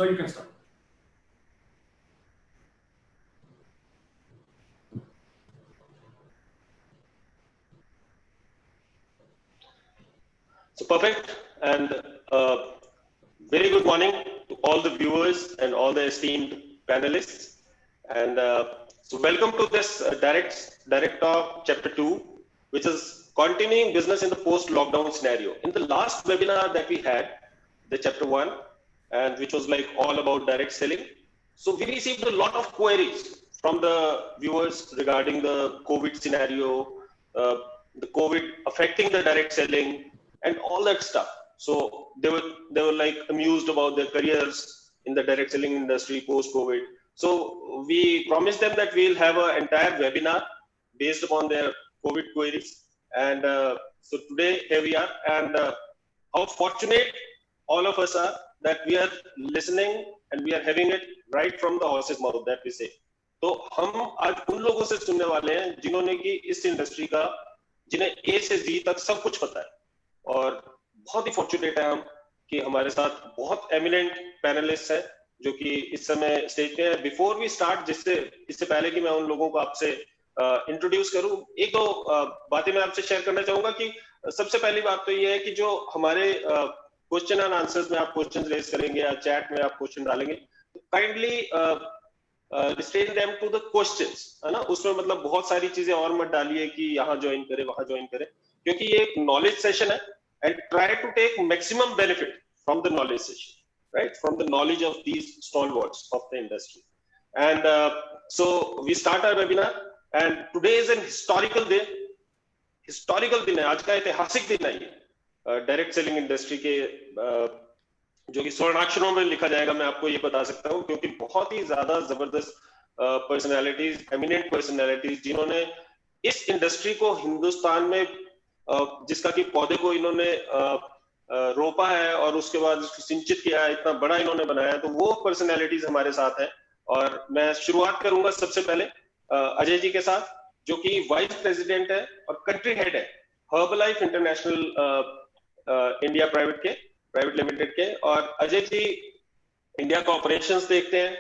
So you can start. So perfect, and very good morning to all the viewers and all the esteemed panelists. And so welcome to this Direct Talk Chapter 2, which is continuing business in the post-lockdown scenario. In the last webinar that we had, the Chapter 1, and which was like all about direct selling. So we received a lot of queries from the viewers regarding the COVID scenario, the COVID affecting the direct selling, and all that stuff. So they were like amused about their careers in the direct selling industry post COVID. So we promised them that we'll have an entire webinar based upon their COVID queries. And so today here we are, and how fortunate all of us are that we are listening and we are having it right from the horse's mouth, that we say. तो हम आज उन लोगों से सुनने वाले हैं जिन्होंने कि इस इंडस्ट्री का, जिन्हें ए से जी तक सब कुछ पता है, और बहुत ही फॉर्चुनेट है हम कि हमारे साथ बहुत एमिनेंट पैनलिस्ट हैं जो कि इस समय स्टेज पे हैं. बिफोर वी स्टार्ट, इससे पहले कि मैं उन लोगों को आपसे इंट्रोड्यूस करूं, एक दो बातें मैं आपसे शेयर करना चाहूंगा. कि सबसे पहली बात तो ये है कि जो हमारे क्वेश्चन एंड आंसर्स में आप क्वेश्चन रेज करेंगे या चैट में आप क्वेश्चन डालेंगे, तो kindly restrain them to the questions, है ना. उसमें मतलब बहुत सारी चीजें और मत डालिए कि यहाँ ज्वाइन करें वहां ज्वाइन करें, क्योंकि ये एक नॉलेज सेशन है. And try to take maximum benefit from the knowledge session, right, from the knowledge of these stalwarts of the industry. And so we start our webinar, and today is an historical day. historical दिन है, आज का ऐतिहासिक दिन है ये direct selling industry के, जो कि स्वर्णाक्षरों में लिखा जाएगा, मैं आपको ये बता सकता हूँ, क्योंकि बहुत ही ज्यादा जबरदस्त पर्सनैलिटीज, एमिनेंट पर्सनैलिटीज, जिन्होंने इस इंडस्ट्री को हिंदुस्तान में, जिसका कि पौधे को इन्होंने रोपा है और उसके बाद उसको सिंचित किया है, इतना बड़ा इन्होंने बनाया है, तो वो पर्सनैलिटीज हमारे साथ हैं. और मैं शुरुआत करूंगा सबसे पहले अजय जी के साथ, जो कि वाइस प्रेसिडेंट है और कंट्री हेड है Herbalife international India private limited के. और अजय जी इंडिया का ऑपरेशंस देखते हैं,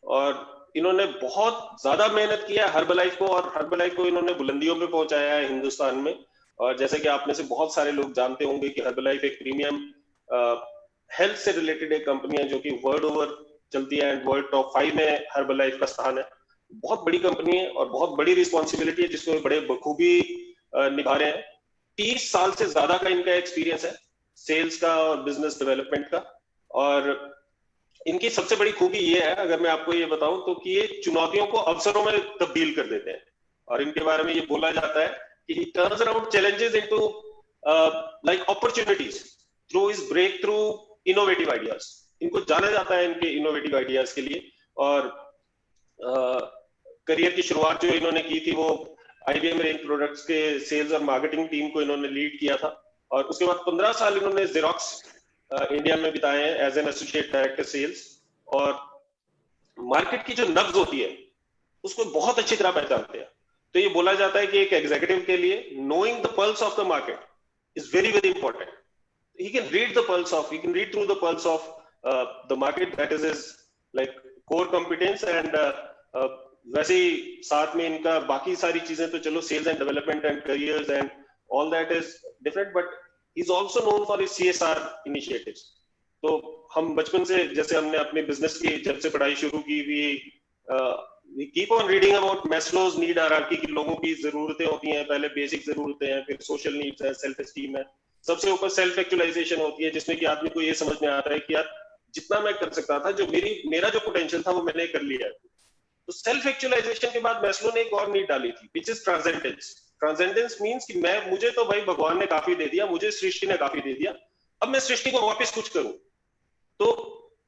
और इन्होंने बहुत ज्यादा मेहनत किया है हर्बलाइफ को, और हर्बलाइफ को इन्होंने बुलंदियों पे पहुंचाया है हिंदुस्तान में. और जैसे कि आप में से बहुत सारे लोग जानते होंगे कि हर्बलाइफ एक प्रीमियम हेल्थ से रिलेटेड एक कंपनी है जो कि वर्ल्ड ओवर चलती है, एंड वर्ल्ड टॉप 5 में हर्बलाइफ का स्थान है. बहुत बड़ी कंपनी है और बहुत बड़ी रिस्पॉन्सिबिलिटी है जिसको बड़े बखूबी निभा रहे हैं. 30 साल से ज्यादा का इनका एक्सपीरियंस है सेल्स का और बिजनेस डेवलपमेंट का. और इनकी सबसे बड़ी खूबी ये है, अगर मैं आपको ये बताऊं तो, कि ये चुनौतियों को अवसरों में तब्दील कर देते हैं. और इनके बारे में ये बोला जाता है कि he turns around challenges into like opportunities through his breakthrough innovative ideas. इनको जाना जाता है इनके इनोवेटिव आइडियाज के लिए. और करियर की शुरुआत जो इन्होंने की थी वो IBM रेंज प्रोडक्ट्स के सेल्स और मार्केटिंग टीम को इन्होंने लीड किया था. और उसके बाद 15 साल इन्होंने जेरोक्स इंडिया में बिताए हैं as an associate director sales. और मार्केट की जो नब्ज होती है उसको बहुत अच्छी तरह पहचानते हैं. तो ये बोला जाता है कि एक एग्जीक्यूटिव के लिए knowing the pulse of the market is very very important. He can read the pulse of, he can read through the pulse of the market. That is his like core competence. And वैसे ही साथ में इनका बाकी सारी चीजें तो चलो sales and development and careers and all that is different, but he is also known for his CSR initiatives. तो हम बचपन से, जैसे हमने अपने बिजनेस की जब से पढ़ाई शुरू की, we keep on reading about Maslow's need hierarchy कि लोगों की जरूरतें होती हैं, पहले बेसिक जरूरतें हैं, फिर सोशल नीड्स है, सेल्फ एस्टीम है, सबसे ऊपर सेल्फ एक्चुअलाइजेशन होती है, जिसमें कि आदमी को ये समझ में आता है कि यार जितना मैं कर सकता था, जो मेरा जो पोटेंशियल था वो मैंने कर लिया है. तो सेल्फ एक्चुअलाइजेशन के बाद मैस्लो ने एक और नीड डाली थी, which is transcendence. Transcendence means कि मुझे तो भाई भगवान ने काफी दे दिया, मुझे सृष्टि ने काफी दे दिया, अब मैं सृष्टि को वापस कुछ करूं. तो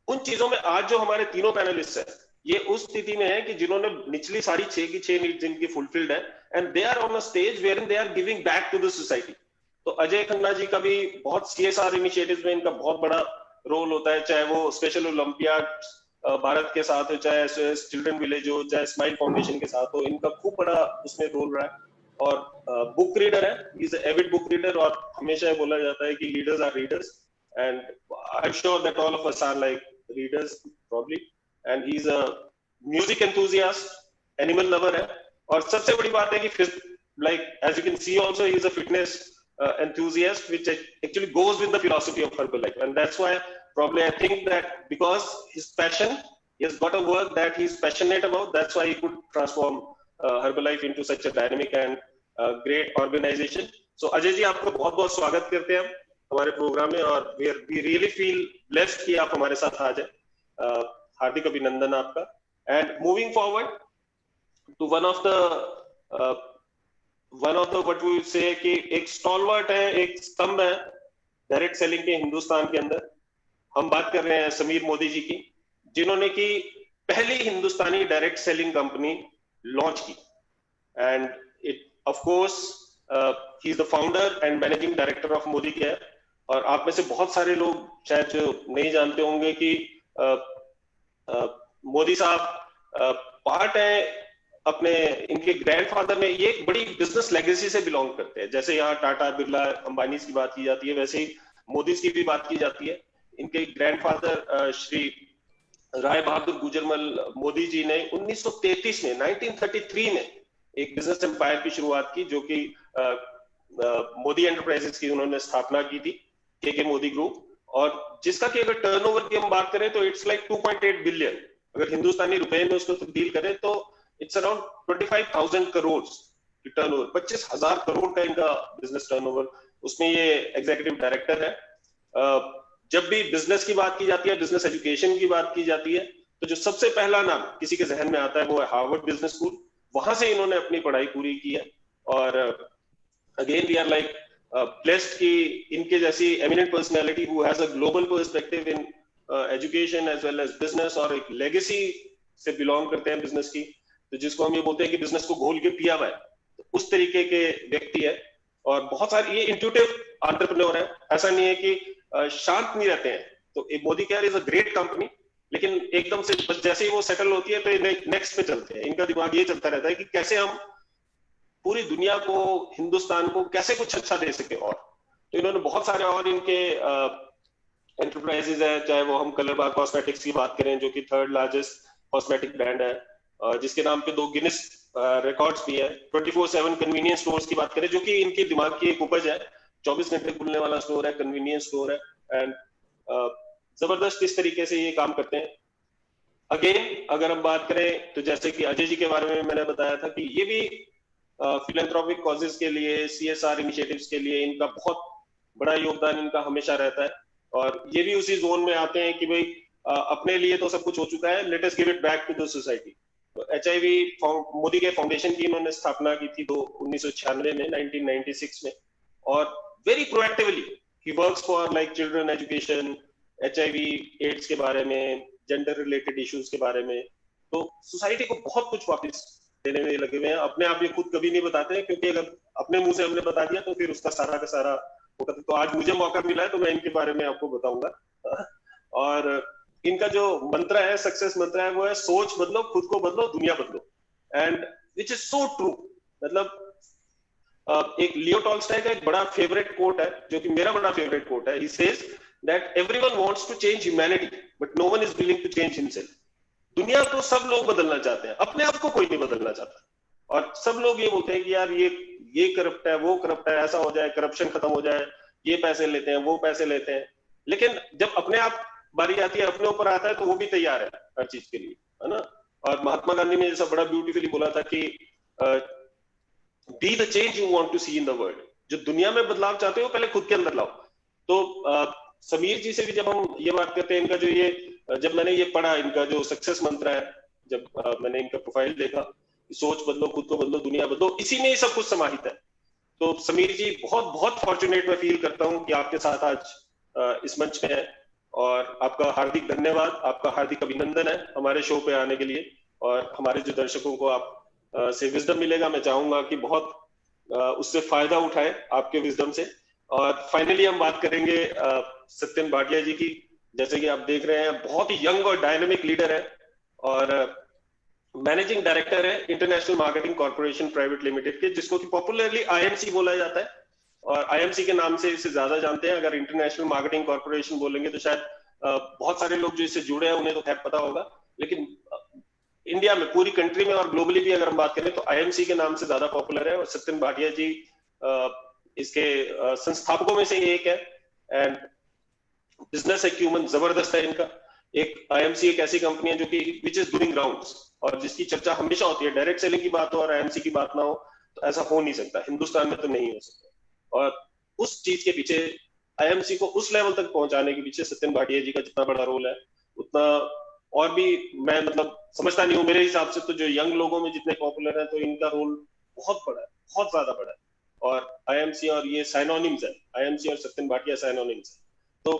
उन चीजों में आज जो हमारे तीनों पैनलिस्ट हैं, ये उस स्थिति में है कि जिन्होंने निचली सारी 6 की 6 नीड्स इनकी फुलफिल्ड है, and they are on a stage where they are giving back to the society. तो अजय खन्ना जी का भी बहुत CSR इनिशिएटिव्स में इनका बहुत बड़ा रोल होता है, चाहे वो स्पेशल ओलंपियाड भारत के साथ हो, चाहे SOS चिल्ड्रन विलेज हो, चाहे स्माइल फाउंडेशन के साथ हो, इनका खूब बड़ा उसमें रोल रहा है. और बुक रीडर है, he is avid book reader. और हमेशा बोला जाता है कि leaders are readers, and I am sure that all of us are like readers probably, and he's a music enthusiast, animal lover है, और सबसे बड़ी बात है कि like as you can see also he is a fitness enthusiast, which actually goes with the philosophy of Herbalife, and that's why probably I think that because his passion, he has got a work that he's passionate about, that's why he could transform Herbalife into such a dynamic and great organization. So Ajay ji, आपका बहुत बहुत स्वागत करते हैं हमारे programme में, और we really feel blessed कि आप हमारे साथ आ जाए। हार्दिक अभिनंदन आपका। And moving forward to one of the what we say कि एक स्टॉलवर्ट है, एक स्तंभ है डायरेक्ट सेलिंग के हिंदुस्तान के अंदर। हम बात कर रहे हैं समीर मोदी जी की, जिन्होंने की पहली हिंदुस्तानी डायरेक्ट सेलिंग कंपनी लॉन्च की, and it of course he is the founder and managing director of Modi care. और आप में से बहुत सारे लोग शायद जो नहीं जानते होंगे कि मोदी साहब पार्ट है अपने, इनके ग्रैंडफादर ने, ये एक बड़ी बिजनेस लेगेसी से बिलोंग करते हैं। जैसे यहाँ टाटा, बिरला, अंबानी की बात की जाती है, वैसे ही मोदी की भी बात की जाती है। इनके ग्रैंडफादर श्री राय बहादुर गुजरमल मोदी जी ने 1933 में 1933 में एक बिजनेस एम्पायर की शुरुआत की, जो कि मोदी एंटरप्राइजेस की उन्होंने स्थापना की थी, के मोदी ग्रुप, और जिसका कि अगर टर्नओवर की हम बात करें तो इट्स लाइक 2.8 बिलियन, अगर हिंदुस्तानी रुपए में उसको तब्दील करें तो इट्स अराउंड 25,000 करोड़ की टर्नओवर, 25,000 करोड़ का इनका बिजनेस टर्नओवर। उसमें ये एग्जीक्यूटिव डायरेक्टर है। जब भी बिजनेस की बात की जाती है, बिजनेस एजुकेशन की बात की जाती है, तो जो सबसे पहला नाम किसी के जहन में आता है वो है हार्वर्ड बिजनेस स्कूल। वहां से इन्होंने अपनी पढ़ाई पूरी की है, और again we are like blessed कि इनके जैसी eminent personality who has a global perspective in education as well as business, और एक लेगेसी से बिलोंग करते हैं बिजनेस की, तो जिसको हम ये बोलते हैं कि बिजनेस को घोल के पिया हुआ है, तो उस तरीके के व्यक्ति है। और बहुत सारे ये इंट्यूटिव एंटरप्रेन्योर है, ऐसा नहीं है कि शांत नहीं रहते हैं। तो Modi care is a great company, लेकिन एकदम से बस जैसे ही वो सेटल होती है तो नेक्स्ट पे चलते हैं। इनका दिमाग ये चलता रहता है कि कैसे हम पूरी दुनिया को, हिंदुस्तान को कैसे कुछ अच्छा दे सके। और तो इन्होंने बहुत सारे और इनके एंटरप्राइजेज है, चाहे वो हम कलर बार कॉस्मेटिक्स की बात करें, जो कि 3rd लार्जेस्ट कॉस्मेटिक ब्रांड है, जिसके नाम पे 2 गिनीज रिकॉर्ड्स भी है। 24/7 कन्वीनियंस स्टोर्स की बात करें, जो कि इनके दिमाग की एक उपज है, 24 घंटे खुलने वाला स्टोर है, कन्वीनियंस स्टोर है, एंड जबरदस्त इस तरीके से ये काम करते हैं। अगेन अगर हम बात करें तो जैसे कि अजय जी के बारे में मैंने बताया था कि ये भी फिलैंथ्रोपिक कॉजेज के लिए, CSR इनिशिएटिव्स के लिए इनका बहुत बड़ा योगदान इनका हमेशा रहता है। और ये भी उसी जोन में आते हैं कि भाई अपने लिए तो सब कुछ हो चुका है, let us give it back to the society. तो HIV मोदी के फाउंडेशन की इन्होंने स्थापना की थी 1996 में, 1996 में, और very proactively he works for like children education, HIV AIDS के बारे में, जेंडर रिलेटेड इश्यूज के बारे में। तो सोसाइटी को बहुत कुछ वापस देने में लगे हुए हैं। अपने आप ये खुद कभी नहीं बताते हैं, क्योंकि अगर अपने मुंह से हमने बता दिया तो फिर उसका सारा का सारा होगा। तो आज मुझे मौका मिला है तो मैं इनके बारे में आपको बताऊंगा। और इनका जो मंत्र है, सक्सेस मंत्र है, वो है सोच बदलो, खुद को बदलो, दुनिया बदलो, and which is so true. मतलब एक लियो टॉल्स्टॉय का एक बड़ा फेवरेट कोट है, जो कि मेरा बड़ा फेवरेट कोट है। He says that everyone wants to change humanity but no one is willing to change himself. दुनिया को सब लोग बदलना चाहते हैं, अपने आप को कोई नहीं बदलना चाहता। और सब लोग ये बोलते हैं कि यार ये करप्ट है, वो करप्ट है, ऐसा हो जाए, करप्शन खत्म हो जाए, ये पैसे लेते हैं, वो पैसे लेते हैं। लेकिन जब अपने आप बारी आती है, अपने ऊपर आता है, तो वो भी तैयार है हर चीज के लिए, है ना। और महात्मा गांधी ने जैसा बड़ा ब्यूटीफुली बोला था कि be the change you want to see in the world. जो दुनिया में बदलाव चाहते हो पहले खुद के अंदर लाओ। तो समीर जी से भी जब हम ये बात करते हैं, इनका जो ये, जब मैंने ये पढ़ा, इनका जो सक्सेस मंत्र है, जब मैंने इनका प्रोफाइल देखा, सोच बदलो, खुद को बदलो, दुनिया बदलो, इसी में ही सब कुछ समाहित है। तो समीर जी, बहुत बहुत फॉर्चुनेट मैं फील करता हूँ कि आपके साथ आज इस मंच पे है, और आपका हार्दिक धन्यवाद, आपका हार्दिक अभिनंदन है हमारे शो पे आने के लिए। और हमारे जो दर्शकों को आप से विजडम मिलेगा, मैं चाहूंगा कि बहुत उससे फायदा उठाएं आपके विजडम से। और फाइनली हम बात करेंगे सत्यन भाटिया जी की। जैसे कि आप देख रहे हैं, बहुत ही यंग और डायनेमिक लीडर है, और मैनेजिंग डायरेक्टर है international marketing corporation private limited के, जिसको कि पॉपुलरली IMC बोला जाता है। और IMC के नाम से इसे ज्यादा जानते हैं। अगर इंटरनेशनल मार्केटिंग कॉर्पोरेशन बोलेंगे तो शायद बहुत सारे लोग जो इससे जुड़े हैं उन्हें तो खैर पता होगा, लेकिन इंडिया में, पूरी कंट्री में और ग्लोबली भी अगर हम बात करें तो आईएमसी के नाम से ज्यादा पॉपुलर है, और सत्यन भाटिया जी इसके संस्थापकों में से एक है। एंड बिजनेस एक्यूमेन जबरदस्त है इनका। एक आईएमसी एक ऐसी कंपनी है जो कि विच इज डूइंग राउंड्स, और जिसकी चर्चा हमेशा होती है। डायरेक्ट सेलिंग की बात हो और आईएमसी की बात ना हो तो ऐसा हो नहीं सकता, हिंदुस्तान में तो नहीं हो सकता। और उस चीज के पीछे, आईएमसी को उस लेवल तक पहुंचाने के पीछे सत्यन भाटिया जी का जितना बड़ा रोल है, उतना और भी मैं मतलब समझता नहीं हूँ। मेरे हिसाब से तो जो यंग लोगों में जितने पॉपुलर है, तो इनका रोल बहुत बड़ा है, बहुत ज्यादा बड़ा है। और आईएमसी और ये साइनोनिम्स है, आईएमसी और सत्यन भाटिया साइनोनिम्स है। तो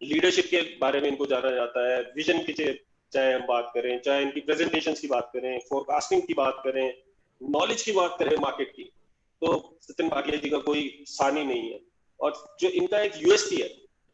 लीडरशिप के बारे में इनको जाना जाता है, विजन की चाहे हम बात करें, चाहे इनकी प्रेजेंटेशन की बात करें, फोरकास्टिंग की बात करें, नॉलेज की बात करें मार्केट की, तो सत्यन भाटिया जी का कोई सानी नहीं है। और जो इनका एक यूएसपी है,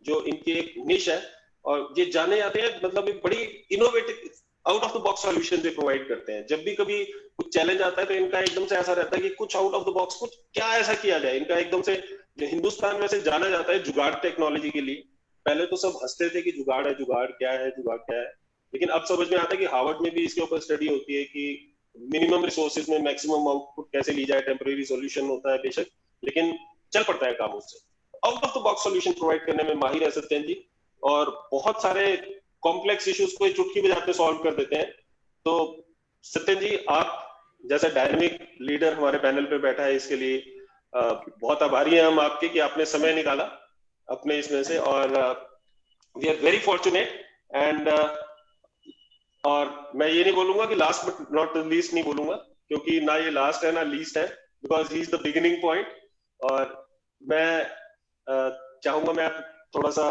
जो इनकी एक निश है, और ये जाने जाते हैं मतलब एक बड़ी innovative out of the box solution ये प्रोवाइड करते हैं। जब भी कभी कुछ चैलेंज आता है तो इनका एकदम से ऐसा रहता है कि कुछ आउट ऑफ द बॉक्स, कुछ क्या ऐसा किया जाए। इनका एकदम से, जो हिंदुस्तान में से जाना जाता है जुगाड़ टेक्नोलॉजी के लिए। पहले तो सब हंसते थे कि जुगाड़ है, जुगाड़ क्या है, जुगाड़ क्या है, लेकिन अब समझ में आता है कि हार्वर्ड में भी इसके ऊपर स्टडी होती है कि मिनिमम रिसोर्सेज में मैक्सिमम आउटपुट कैसे ली जाए। टेम्परेरी सॉल्यूशन होता है बेशक, लेकिन चल पड़ता है काम उससे। Out of the box solution provide करने में माहिर है सत्यन जी, और बहुत सारे कॉम्प्लेक्स इश्यूज को चुटकी बजाते सॉल्व कर देते हैं। तो सत्यन जी, आप जैसा डायनेमिक लीडर हमारे पैनल पे बैठा है, इसके लिए बहुत आभारी हैं हम आपके कि आपने समय निकाला अपने इसमें से। और we are very fortunate. And और मैं ये नहीं बोलूंगा कि लास्ट बट नॉट लीस्ट नहीं बोलूंगा, क्योंकि ना ये लास्ट है ना लीस्ट है, because he is the beginning point. और मैं चाहूंगा, मैं थोड़ा सा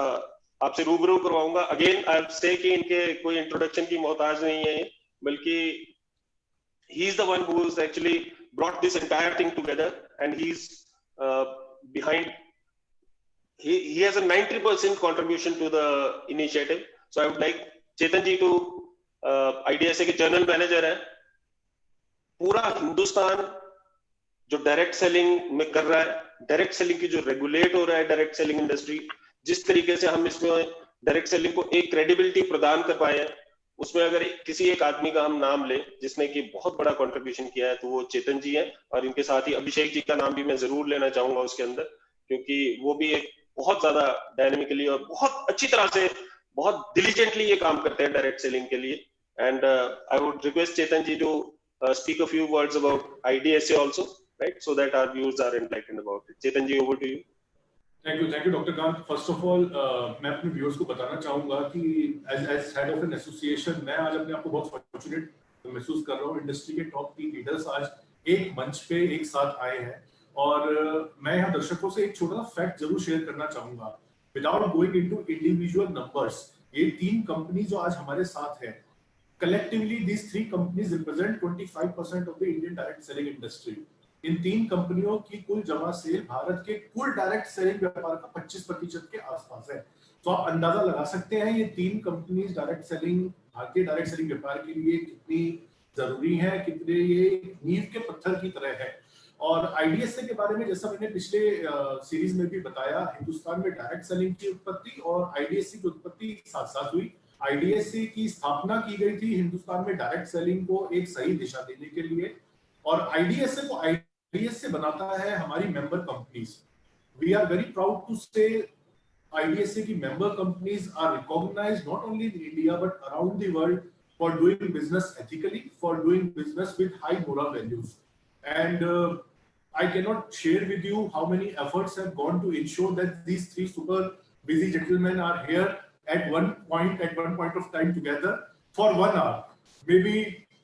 आपसे रूबरू करवाऊंगा। अगेन आई से कि इनके कोई इंट्रोडक्शन की मोहताज नहीं है, बल्कि he is the one who has actually brought this entire thing together, and he's behind, he has a 90% contribution to the initiative. So I would like Chetan ji to IDSA के general manager है, पूरा हिंदुस्तान जो direct selling में कर रहा है, direct selling की जो रेगुलेट हो रहा है, डायरेक्ट सेलिंग इंडस्ट्री, जिस तरीके से हम इसमें डायरेक्ट सेलिंग को एक क्रेडिबिलिटी प्रदान कर पाए हैं, उसमें अगर किसी एक आदमी का हम नाम ले जिसने कि बहुत बड़ा कंट्रीब्यूशन किया है, तो वो चेतन जी है। और इनके साथ ही अभिषेक जी का नाम भी मैं जरूर लेना चाहूंगा उसके अंदर, क्योंकि वो भी एक बहुत ज्यादा डायनेमिकली और बहुत अच्छी तरह से, बहुत डिलीजेंटली ये काम करते हैं डायरेक्ट सेलिंग के लिए। And I would request Chetan ji to speak a few words about IDSA also, right, so that our viewers are enlightened about it. Chetan ji, over to you. Thank you, Dr. Kant. First of all, मैं अपने viewers को बताना चाहूँगा कि as head of an association, मैं आज अपने आप को बहुत fortunate महसूस कर रहा हूँ। इंडस्ट्री के टॉप 3 लीडर्स आज एक मंच पे एक साथ आए हैं, और मैं यहाँ दर्शकों से एक छोटा सा फैक्ट जरूर शेयर करना चाहूँगा, without going into individual numbers. ये 3 कंपनी जो आज हमारे साथ है, collectively these 3 companies represent 25% of the Indian direct selling industry. इन 3 कंपनियों की कुल जमा सेल भारत के कुल डायरेक्ट सेलिंग व्यापार का 25% के आसपास है। तो आप अंदाजा लगा सकते हैं ये 3 कंपनीज डायरेक्ट सेलिंग, भारतीय डायरेक्ट सेलिंग व्यापार के लिए कितनी जरूरी है, कितने ये नींव के पत्थर की तरह है। और आईडीएसए के बारे में जैसा मैंने पिछले सीरीज में भी बताया, हिंदुस्तान में डायरेक्ट सेलिंग की उत्पत्ति और आईडीएसए की उत्पत्ति साथ साथ हुई। आईडीएसए की स्थापना की गई थी हिंदुस्तान में डायरेक्ट सेलिंग को एक सही दिशा देने के लिए, और आईडीएसए को आईडीएसए बनाता है हमारी member companies. We are very proud to say IDSA की member companies are recognized not only in India but around the world for doing business ethically, for doing business with high moral values. And I cannot share with you how many efforts have gone to ensure that these 3 super busy gentlemen are here at one point of time together for 1 hour. Maybe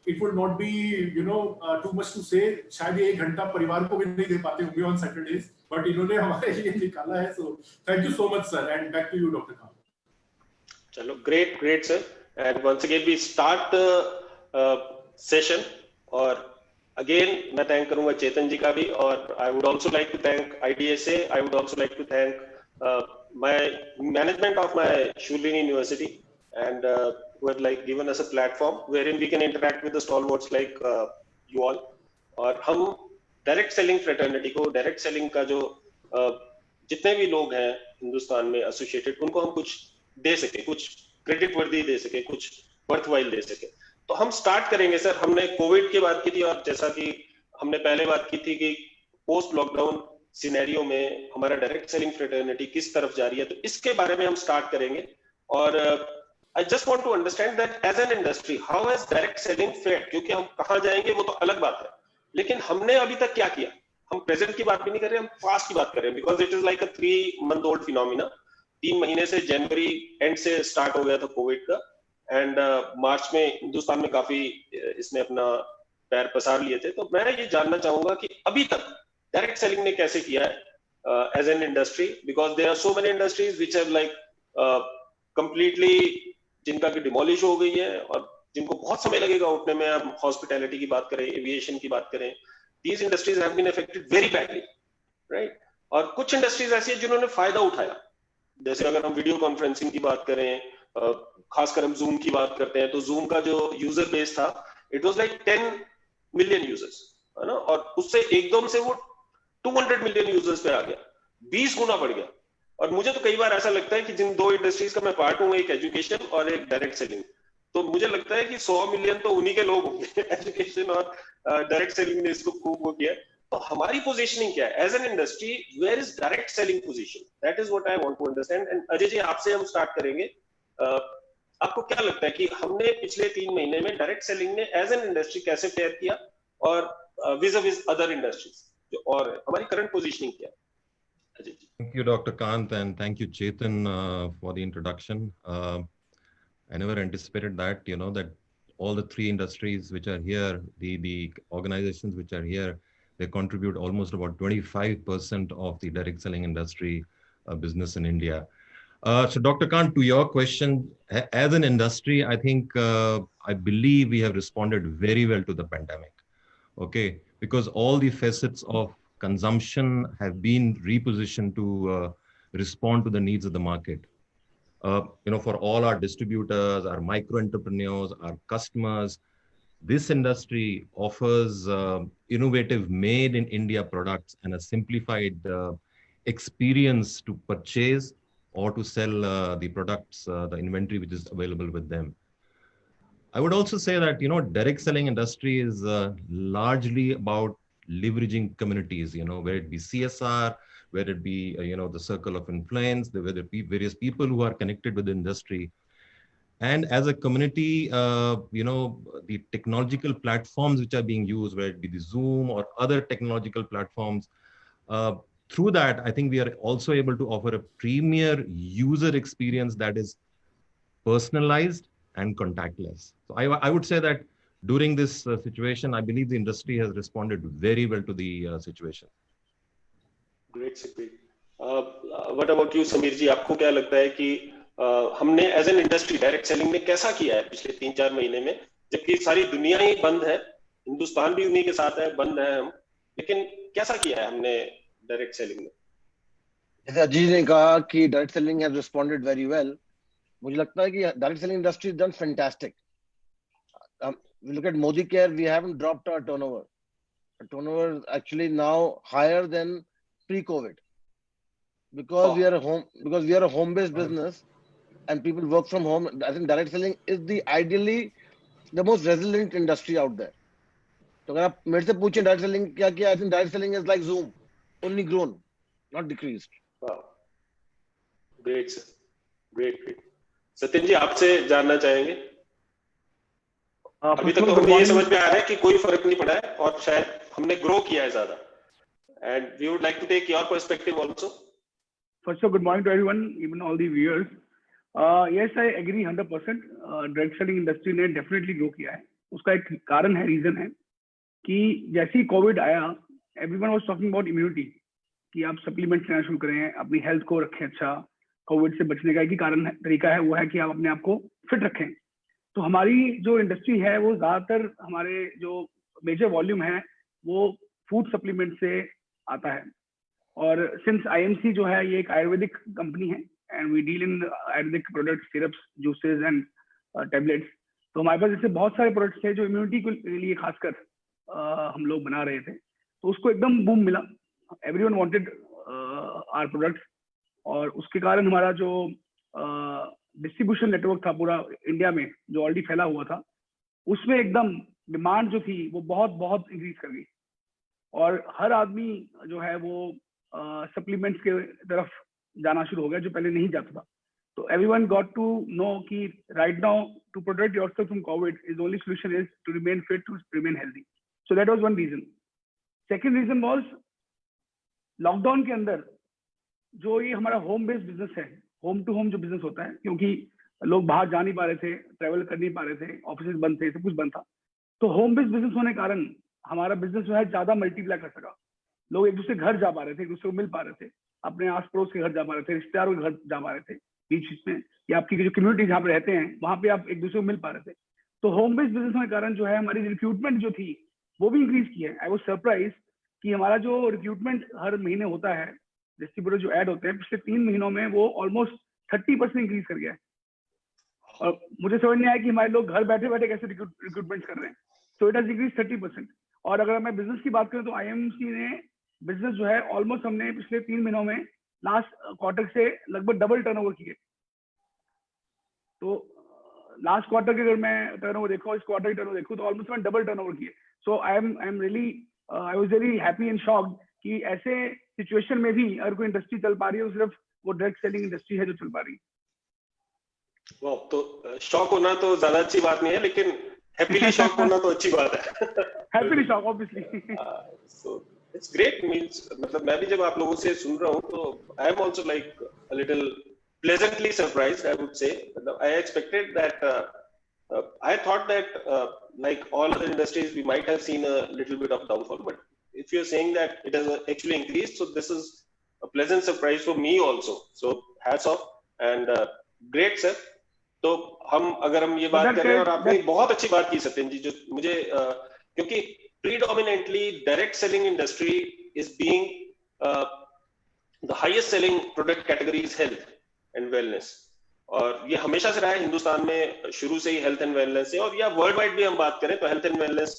it will not be too much to say, शायद ये 1 घंटा परिवार को भी नहीं दे पाते होंगे on Saturdays, but इन्होंने हमारे लिए निकाला है। So thank you so much sir, and back to you Dr. Khan. चलो, great sir, and once again we start the session, और अगेन मैं थैंक करूंगा चेतन जी का भी, और I would also like to thank IDSA. I would also like to thank my management of my Shoolini university, and who have like given us a platform wherein we can interact with the stalwarts like you all. और हम direct selling fraternity को, direct selling का जो जितने भी लोग हैं हिंदुस्तान में एसोसिएटेड, उनको हम कुछ दे सके, कुछ क्रेडिट वर्दी दे सके, कुछ वर्थवाइल दे सके। तो हम स्टार्ट करेंगे सर। हमने कोविड की बात की थी और जैसा कि हमने पहले बात की थी कि पोस्ट लॉकडाउन सिनेरियो में हमारा डायरेक्ट सेलिंग फ्रेटर्निटी किस तरफ जा रही है, तो इसके बारे में हम स्टार्ट करेंगे। और I just want to understand that as an industry how has direct selling fared, क्योंकि हम कहां जाएंगे वो तो अलग बात है, लेकिन हमने अभी तक क्या किया। हम प्रेजेंट की बात भी नहीं कर रहे, हम पास्ट की बात कर रहे हैं, because it is like a 3 month old phenomena. 3 महीने से, जनवरी एंड से स्टार्ट हो गया था कोविड का, एंड मार्च में हिंदुस्तान में काफी इसने अपना पैर पसार लिए थे। तो मैं ये जानना चाहूंगा कि अभी तक डायरेक्ट सेलिंग ने कैसे किया है as an industry, because there are so many industries which have like completely, जिनका की डिमोलिश हो गई है और जिनको बहुत समय लगेगा उठने में। हम हॉस्पिटैलिटी की बात करें, एविएशन की बात करें, these industries have been affected very badly, right? और कुछ इंडस्ट्रीज ऐसी है जिन्होंने फायदा उठाया, जैसे अगर हम वीडियो कॉन्फ्रेंसिंग की बात करें, खासकर हम जूम की बात करते हैं, तो जूम का जो यूजर बेस था, it was like 10 million users, है ना, और उससे एकदम से वो 200 मिलियन यूजर्स पे आ गया, 20 गुना बढ़ गया। और मुझे तो कई बार ऐसा लगता है कि जिन दो इंडस्ट्रीज का मैं पार्ट हूँ, एक एजुकेशन और एक डायरेक्ट सेलिंग, तो मुझे लगता है कि 100 मिलियन तो उन्हीं के लोग होंगे। एजुकेशन और डायरेक्ट सेलिंग ने इसको खूब वो किया। तो हमारी पोजीशनिंग क्या है as an industry, where is direct selling position, that is what I want to understand. And Ajay ji, आपसे हम स्टार्ट करेंगे। आपको क्या लगता है कि हमने पिछले 3 महीने में डायरेक्ट सेलिंग ने एज एन इंडस्ट्री कैसे फेयर किया, और विज अदर इंडस्ट्रीज जो, और हमारी करंट पोजीशनिंग क्या है? Ajay ji. Thank you, Dr. Kant, and thank you, Chetan, for the introduction. I never anticipated that, that all the 3 industries which are here, the organizations which are here, they contribute almost about 25% of the direct selling industry business in India. So Dr. Kant, to your question, as an industry, I think, I believe we have responded very well to the pandemic. Okay, because all the facets of consumption have been repositioned to respond to the needs of the market. For all our distributors, our micro entrepreneurs, our customers, this industry offers innovative made in India products and a simplified experience to purchase or to sell the products, the inventory which is available with them. I would also say that, direct selling industry is largely about leveraging communities, where it be CSR, whether it be, the circle of influence, whether it be various people who are connected with the industry. And as a community, the technological platforms which are being used, whether it be the Zoom or other technological platforms, through that, I think we are also able to offer a premier user experience that is personalized and contactless. So I would say that during this situation, I believe the industry has responded very well to the situation. Great, Sukhpreet. What about you, Sameer ji? आपको क्या लगता है कि हमने as an industry direct selling ने कैसा किया है पिछले 3-4 महीने में, जबकि सारी दुनिया ही बंद है, हिंदुस्तान भी उन्हीं के साथ है, बंद है हम, लेकिन कैसा किया है हमने डायरेक्ट सेलिंग ने? जैसे अजीत ने कहा कि direct selling has responded very well, मुझे लगता है कि direct selling industry done fantastic. We look at Modi Care, we haven't dropped our turnover. Our turnover is actually now higher than pre-COVID, because we are a home-based business and people work from home. I think direct selling is ideally the most resilient industry out there. तो अगर आप मेरे से पूछें direct selling क्या किया, I think direct selling is like Zoom, only grown, not decreased. Wow. Great, sir. Great. Satyan ji, आपसे जानना चाहेंगे। अभी तक तो हमें ये समझ में आ रहा है कि कोई फर्क नहीं पड़ा है और शायद हमने ग्रो किया है ज्यादा, and we would like to take your perspective also. First of all, good morning to everyone, even all the viewers. Yes, I agree 100%. Direct selling industry ने definitely grow किया है. उसका एक कारण है, रीजन है कि जैसे ही कोविड आया, everyone was talking about immunity, कि आप सप्लीमेंट लेना शुरू करें, अपनी हेल्थ को रखें अच्छा। कोविड से बचने का एक ही कारण है, तरीका है, वो है कि आप अपने आप को फिट रखें। तो हमारी जो इंडस्ट्री है वो ज्यादातर, हमारे जो मेजर वॉल्यूम है वो फूड सप्लीमेंट से आता है। और सिंस आईएमसी जो है ये एक आयुर्वेदिक कंपनी है, and we deal in Ayurvedic products, syrups, juices and tablets. तो हमारे पास जैसे बहुत सारे प्रोडक्ट्स थे जो इम्यूनिटी के लिए खासकर हम लोग बना रहे थे, तो उसको एकदम बूम मिला। एवरीवन वांटेड आवर प्रोडक्ट्स, और उसके कारण हमारा जो डिस्ट्रीब्यूशन नेटवर्क था पूरा इंडिया में जो ऑलरेडी फैला हुआ था, उसमें एकदम डिमांड जो थी वो बहुत बहुत इंक्रीज कर गई और हर आदमी जो है वो सप्लीमेंट्स के तरफ जाना शुरू हो गया जो पहले नहीं जाता था. तो everyone got to know कि right now to protect yourself from COVID is the only solution is to remain fit, to remain healthy. So that was one reason. Second reason was lockdown के अंदर जो ये हमारा home based business है, home to home जो business होता है, क्योंकि लोग बाहर जा नहीं पा रहे थे, ट्रेवल कर नहीं पा रहे थे, ऑफिस बंद थे, सब कुछ बंद था, तो होम बेस्ड बिजनेस होने के कारण हमारा बिजनेस जो है ज्यादा मल्टीप्लाई कर सका. लोग एक दूसरे घर जा पा रहे थे, एक दूसरे को मिल पा रहे थे, अपने आस पड़ोस के घर जा पा रहे थे, रिश्तेदारों के घर जा पा रहे थे, बीच में या आपकी जो कम्युनिटी जहाँ पे रहते हैं वहां पे आप एक दूसरे को मिल पा रहे थे. तो होम बेस्ड बिजनेस होने के कारण जो है हमारी रिक्रूटमेंट जो थी वो भी इंक्रीज की है. आई वाज सरप्राइज कि हमारा जो रिक्रूटमेंट हर महीने होता है, डिस्ट्रीब्यूटर जो ऐड होते हैं, पिछले 3 महीनों में वो ऑलमोस्ट 30% इंक्रीज कर गया है. और मुझे समझ नहीं आया कि हमारे लोग घर बैठे बैठे कैसे रिक्रूटमेंट कर रहे हैं. So it has increase 30%. और अगर मैं बिजनेस की बात करूं तो आईएमसी ने बिजनेस जो है ऑलमोस्ट हमने पिछले 3 महीनों में लास्ट क्वार्टर से लगभग डबल टर्नओवर किए. तो लास्ट क्वार्टर के अगर मैं टर्नओवर देखूं, इस क्वार्टर की टर्नओवर देखूं तो ऑलमोस्ट मैं डबल टर्नओवर किए. So I am really I was very happy and shocked कि ऐसे सिचुएशन में भी अगर कोई इंडस्ट्री चल पा रही है तो सिर्फ वो डायरेक्ट सेलिंग इंडस्ट्री है जो चल पा रही है. वो तो शॉक होना तो ज्यादा अच्छी बात नहीं है, लेकिन हैप्पीली शॉक होना तो अच्छी बात है. Happily shock obviously. So it's great. Means मतलब मैं भी जब आप लोगों से सुन रहा हूँ तो I am also like a little pleasantly surprised, I would say. I expected that I thought that like all other industries we might have seen a little bit of downfall, but if you're saying that it has actually increased, so this is a pleasant surprise for me also. So hats off and great sir. तो अगर हम ये बात कर रहे हैं, और आपने बहुत अच्छी बात की सत्यन जी, जो मुझे क्योंकि predominantly direct selling industry is being the highest selling product category is health and wellness, और ये हमेशा से रहा है हिंदुस्तान में, शुरू से ही हेल्थ एंड वेलनेस है. और या वर्ल्ड वाइड भी हम बात करें तो health and wellness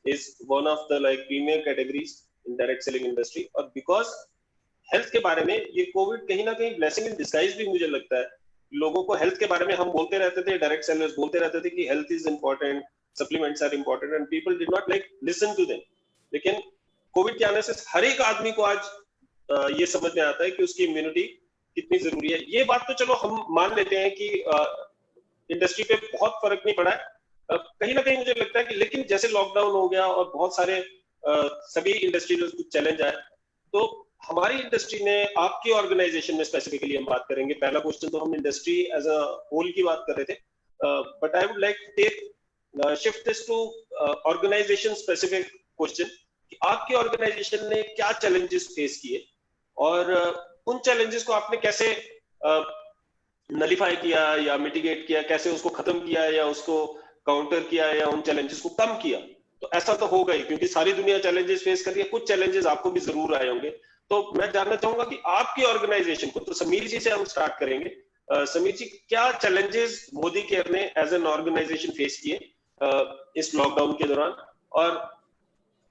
is one of the like premier categories in direct selling industry. और बिकॉज हेल्थ के बारे में ये कोविड कहीं ना कहीं ब्लेसिंग इन डिस्गाइज भी मुझे लगता है. लोगों को हेल्थ के बारे में हम बोलते रहते थे, डायरेक्ट सेलर्स बोलते रहते थे कि health is important, supplements are important, and people did not like listen to them. लेकिन कोविड के आने से हर एक आदमी को आज ये समझ में आता है कि उसकी इम्यूनिटी कितनी जरूरी है. ये बात तो चलो हम मान लेते हैं कि इंडस्ट्री पे बहुत फर्क नहीं पड़ा है. कहीं ना कहीं मुझे लगता है कि लेकिन जैसे लॉकडाउन हो गया और बहुत सारे सभी इंडस्ट्री में कुछ चैलेंज आए, तो हमारी इंडस्ट्री ने, आपकी ऑर्गेनाइजेशन में स्पेसिफिकली हम बात करेंगे, पहला क्वेश्चन तो हम इंडस्ट्री एज अ होल की बात कर रहे थे, but I would like take shift this to organization specific question कि आपकी ऑर्गेनाइजेशन ने क्या चैलेंजेस फेस किए और उन चैलेंजेस को आपने कैसे नलिफाई किया या मिटिगेट किया, कैसे उसको खत्म किया या उसको काउंटर किया या उन चैलेंजेस को कम किया. तो ऐसा तो होगा ही क्योंकि सारी दुनिया चैलेंजेस फेस कर रही है, कुछ चैलेंजेस आपको भी जरूर आए होंगे. तो मैं जानना चाहूंगा कि आपकी ऑर्गेनाइजेशन को, तो समीर जी से हम स्टार्ट करेंगे. समीर जी, क्या चैलेंजेस मोदी केयर ने एज एन ऑर्गेनाइजेशन फेस किए इस लॉकडाउन के दौरान, और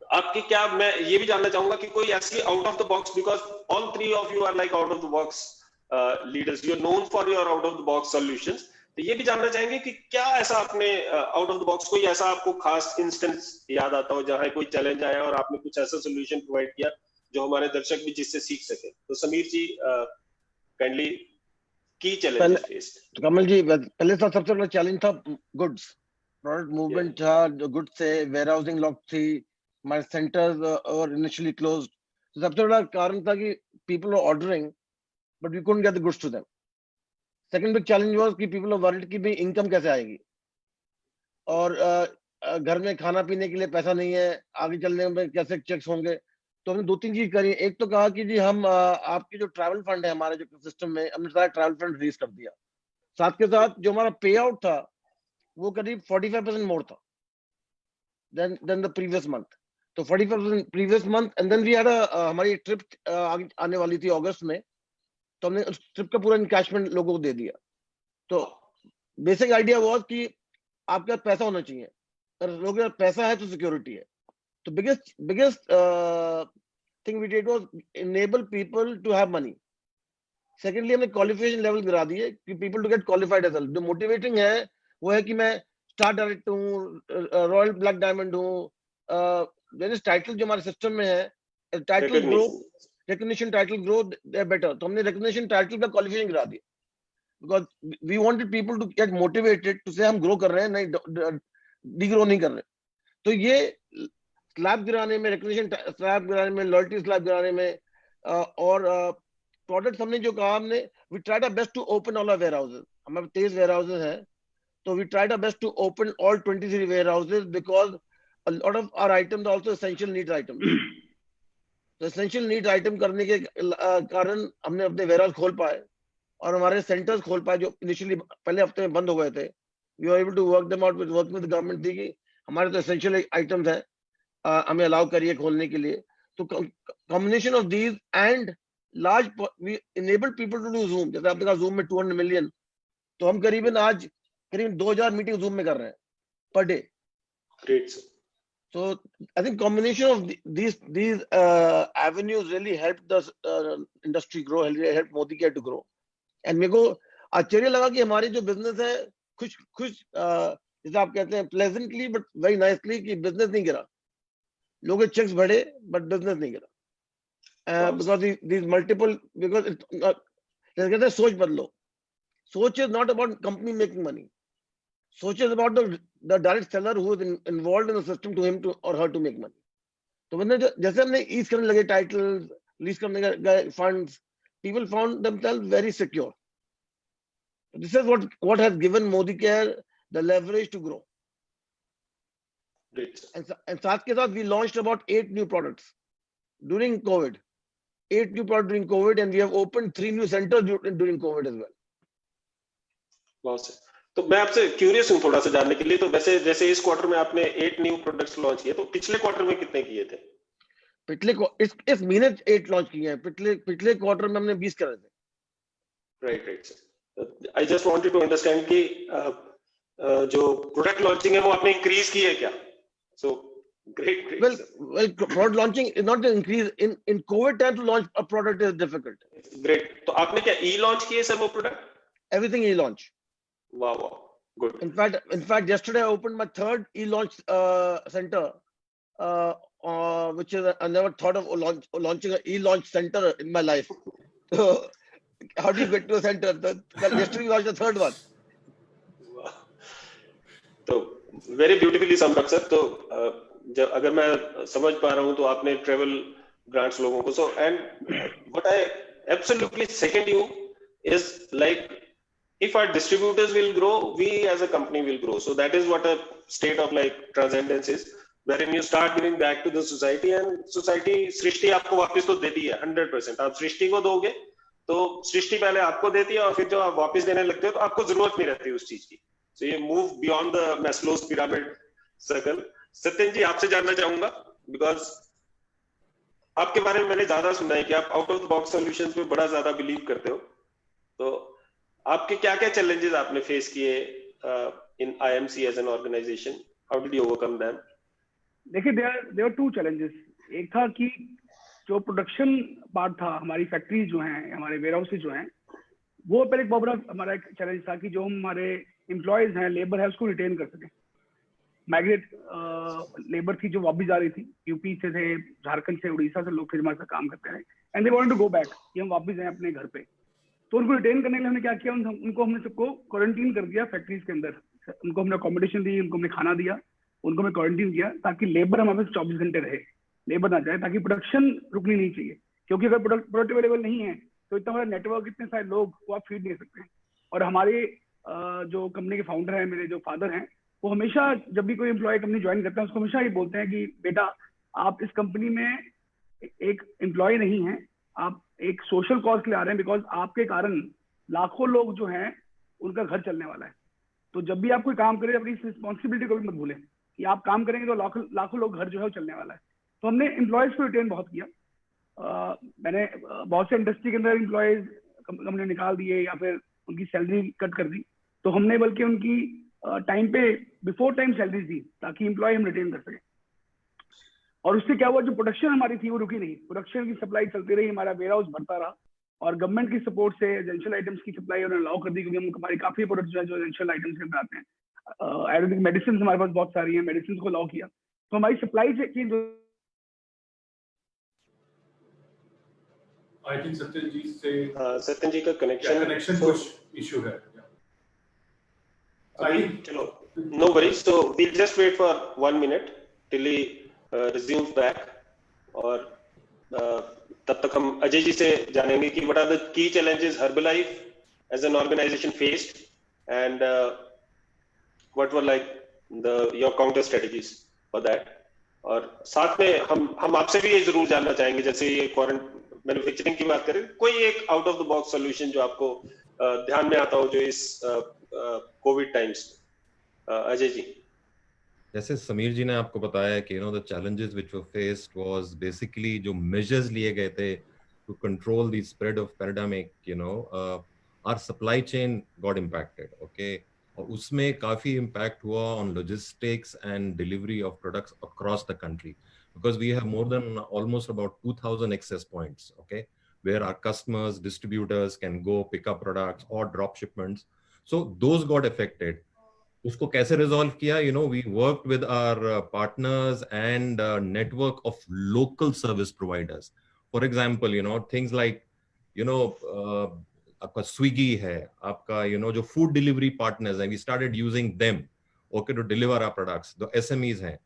आपकी क्या, मैं ये भी जानना चाहूंगा कि कोई ऐसी out of the box, because all three of you are like out of the box leaders, you are known for your out of the box solutions. तो ये भी जानना चाहेंगे कि क्या ऐसा आपने आउट ऑफ द बॉक्स, कोई ऐसा आपको खास इंस्टेंस याद आता हो जहां कोई चैलेंज आया और आपने कुछ ऐसा सोल्यूशन प्रोवाइड किया जो हमारे दर्शक भी जिससे सीख सके. तो समीर जी काइंडली की चैलेंजेस फेस्ड. कमल जी, पहले सबसे बड़ा चैलेंज था गुड्स, प्रोडक्ट मूवमेंट था, गुड्स से वेयर हाउसिंग लॉक थी, हमारे सेंटर्स और इनिशियली क्लोज्ड. सबसे बड़ा कारण था कि people are ordering but we couldn't get the goods to them. Second big challenge was कि पीपल आर वरीड कि भी इनकम कैसे आएगी, और घर में खाना पीने के लिए पैसा नहीं है, आगे चलने में कैसे चेक्स होंगे. तो हमने 2-3 चीज करी. एक तो कहा कि जी हम आपकी जो ट्रैवल फंड है हमारे जो सिस्टम में, हमने सारा ट्रैवल फंड रिलीज कर दिया. साथ के साथ जो हमारा पे आउट था वो करीब 45% मोर था देन द प्रीवियस मंथ. तो 45% previous month, and then we had हमारी ट्रिप आने वाली थी अगस्त में, तो हमने उस ट्रिप का पूरा इनकैशमेंट लोगों को दे दिया. तो बेसिक आइडिया वाज कि आपके पास पैसा होना चाहिए, अगर लोगों के पास पैसा है तो सिक्योरिटी है. तो biggest thing we did was enable people to have money. Secondly हमने क्वालिफिकेशन लेवल गिरा दिए कि people to get qualified as well. जो मोटिवेटिंग है वो है कि मैं स्टार डायरेक्ट हूँ, रॉयल ब्लैक डायमंड हूँ, वेरियस टाइटल जो हमारे सिस्टम में है, title grow, recognition title grow better. तो हमने रिकॉग्निशन टाइटल का क्वालिफिकेशन गिरा दिया because we wanted people to get motivated to say हम ग्रो कर रहे हैं, नहीं डिग्रो नहीं कर रहे। तो ये स्लैब गिराने में, रिकॉग्निशन स्लैब गिराने में, लॉयल्टी स्लैब गिराने में, और प्रोडक्ट्स हमने जो कहा, हमने we tried our best to open all our warehouses. हमारे 23 वेयर हाउसेस हैं, तो we tried our best to open all 23 warehouses because a lot of our items are also essential need items. तो essential need item करने के कारण हमने अपने warehouse खोल पाए और हमारे centers खोल पाए जो initially पहले हफ्ते में बंद हो गए थे। We were able to work them out with working with the government थी कि हमारे तो essential items हैं, हमें allow करिए खोलने के लिए। तो combination of these and large, we enable people to do Zoom। जैसे आपने कहा Zoom में 200 million, तो हम करीबन आज करीब 2000 मीटिंग जूम में कर रहे हैं per day. Great, sir. So I think combination of these avenues really helped the industry grow, helped Modicare to grow। And मेरे को आश्चर्य लगा कि हमारे जो बिजनेस है खुश जैसे आप कहते हैं प्लेजेंटली बट वेरी नाइसली कि बिजनेस नहीं गिरा, लोगों के चेक्स बढ़े बट बिजनेस नहीं गिरा बिकॉज these multiple, because जैसे कहते हैं सोच बदलो। सोच is not about company making money. सोच is about the direct seller who is involved in the system to him to or her to make money। तो मैंने जैसे हमने ईज करने लगे टाइटल, लीज करने गए funds, people found themselves very secure। This is what has given Modicare the leverage to grow। Great, sir. And साथ के साथ we launched about 8 new products during COVID। 8 new products during COVID, and we have opened 3 new centers during COVID as well। बहुत से। तो मैं आपसे curious हूँ थोड़ा सा जानने के लिए, तो वैसे जैसे इस क्वार्टर में आपने 8 न्यू प्रोडक्ट्स लॉन्च किए, तो पिछले क्वार्टर में कितने किए थे? इस महीने 8 लॉन्च किए हैं, पिछले क्वार्टर में हमने 20 करे थे। Right sir. I just wanted to understand कि जो प्रोडक्ट लॉन्चिंग है वो आपने इंक्रीज की है क्या? So great. Well, product launching is not the increase in COVID time to launch a product is difficult। Great. तो आपने क्या ई लॉन्च किए सर वो product? Everything e-launch। Wow, good। In fact, yesterday I opened my 3rd e-launch center, which is I never thought of launching an e-launch center in my life। So how do you get to a center? Yesterday we launched the 3rd one। तो very beautifully summed up, sir। तो जब अगर मैं समझ पा रहा हूँ तो आपने ट्रेवल ग्रांट्स लोगों को, so and what I absolutely second you is like if our distributors will grow, we as a company will grow। So that is what a state of like transcendence is, wherein you start giving back to the society, and society सृष्टि आपको वापस तो देती है 100%। आप सृष्टि को दोगे तो सृष्टि पहले आपको देती है, और फिर जब आप वापस देने लगते हो तो आपको जरूरत नहीं रहती उस चीज की। So you move beyond the Maslow's pyramid circle। Satyan ji, आपसे जानना चाहूंगा, बिकॉज आपके बारे में मैंने ज्यादा सुना है कि आप out of the box solutions में बड़ा ज्यादा बिलीव करते हो। तो आपके क्या क्या चैलेंजेस आपने फेस किए in IMC as an organisation? How did you overcome them? देखिए, देयर आर 2 challenges। एक था कि जो प्रोडक्शन पार्ट था, हमारी फैक्ट्रीज जो हैं, हमारे वेयरहाउसेज जो हैं, वो पहले एक बहुत बड़ा हमारा एक चैलेंज था कि जो हमारे एम्प्लॉयज हैं, लेबर है, उसको रिटेन कर सकें। माइग्रेट लेबर थी जो वापस जा रही थी, यूपी से थे, झारखंड से, उड़ीसा से लोग थे हमारे साथ काम करते हैं, and they wanted to go back कि हम वापस जाएं अपने घर पे। तो उनको रिटेन करने के लिए हमने क्या किया, उनको हमने सबको क्वारंटीन कर दिया फैक्ट्रीज के अंदर। उनको हमने अकोमोडेशन दी, उनको हमने खाना दिया, उनको हमने क्वारंटीन किया, ताकि लेबर हमारे पास 24 घंटे रहे, लेबर ना जाए, ताकि प्रोडक्शन रुकनी नहीं चाहिए। क्योंकि अगर प्रोडक्ट अवेलेबल नहीं है तो इतना बड़ा नेटवर्क, इतने सारे लोग को आप फीड नहीं सकते। और हमारे जो कंपनी के फाउंडर हैं, मेरे जो फादर हैं, वो हमेशा जब भी कोई एम्प्लॉय कंपनी ज्वाइन करता है उसको हमेशा ये बोलते हैं कि बेटा, आप इस कंपनी में एक एम्प्लॉय नहीं है, आप एक सोशल कॉज के लिए आ रहे हैं, बिकॉज आपके कारण लाखों लोग जो हैं उनका घर चलने वाला है। तो जब भी आप कोई काम करें, अपनी रिस्पॉन्सिबिलिटी को भी मत भूलें कि आप काम करेंगे तो लाखों लोग घर जो है वो चलने वाला है। तो हमने एम्प्लॉयज को रिटेन बहुत किया। मैंने बहुत से इंडस्ट्री के अंदर एम्प्लॉयज हमने निकाल दिए या फिर उनकी सैलरी कट कर दी। तो हमने बल्कि उनकी टाइम पे बिफोर टाइम सैलरी दी, ताकि एम्प्लॉय हम रिटेन कर सकें। और उससे क्या हुआ, जो प्रोडक्शन हमारी थी वो रुकी नहीं, प्रोडक्शन की सप्लाई चलती रही, हमारा वेयर हाउस भरता रहा। और गवर्नमेंट की सपोर्ट से एसेंशियल आइटम्स की सप्लाई उन्होंने अलाउ कर दी, क्योंकि हम हमारी काफी प्रोडक्ट्स जो है जो एसेंशियल आइटम्स के अंदर आते हैं। आयुर्वेदिक मेडिसिन हमारे पास बहुत सारी हैं, मेडिसिन को अलाउ किया, तो हमारी supply chain. I think Satyan ji से सत्यन जी का कनेक्शन कुछ इशू है। चलो, no worries, so we'll just wait for 1 minute till he resumes back, और तब तक हम अजय जी से जानेंगे कि what are the key challenges Herbalife as an organization faced, and what were like your counter strategies for that. और साथ में हम आपसे भी ये जरूर जानना चाहेंगे, जैसे ये फॉरेन मैन्युफैक्चरिंग की बात करें, कोई एक out of the box solution जो आपको ध्यान में आता हो जो इस कोविड टाइम्स। अजय जी, जैसे समीर जी ने आपको बताया कि the challenges which were faced was basically जो measures लिए गए थे to control the spread of pandemic, our supply chain got impacted, okay, और उसमें काफी impact हुआ on logistics and delivery of products across the country, because we have more than almost about 2,000 access points, okay, where our customers, distributors can go pick up products or drop shipments. So those got affected. उसको कैसे resolve किया? We work with our partners and network of local service providers. For example things like आपका स्विगी है, आपका जो food delivery partners हैं, we started using them, okay, to deliver our products. The SMEs हैं।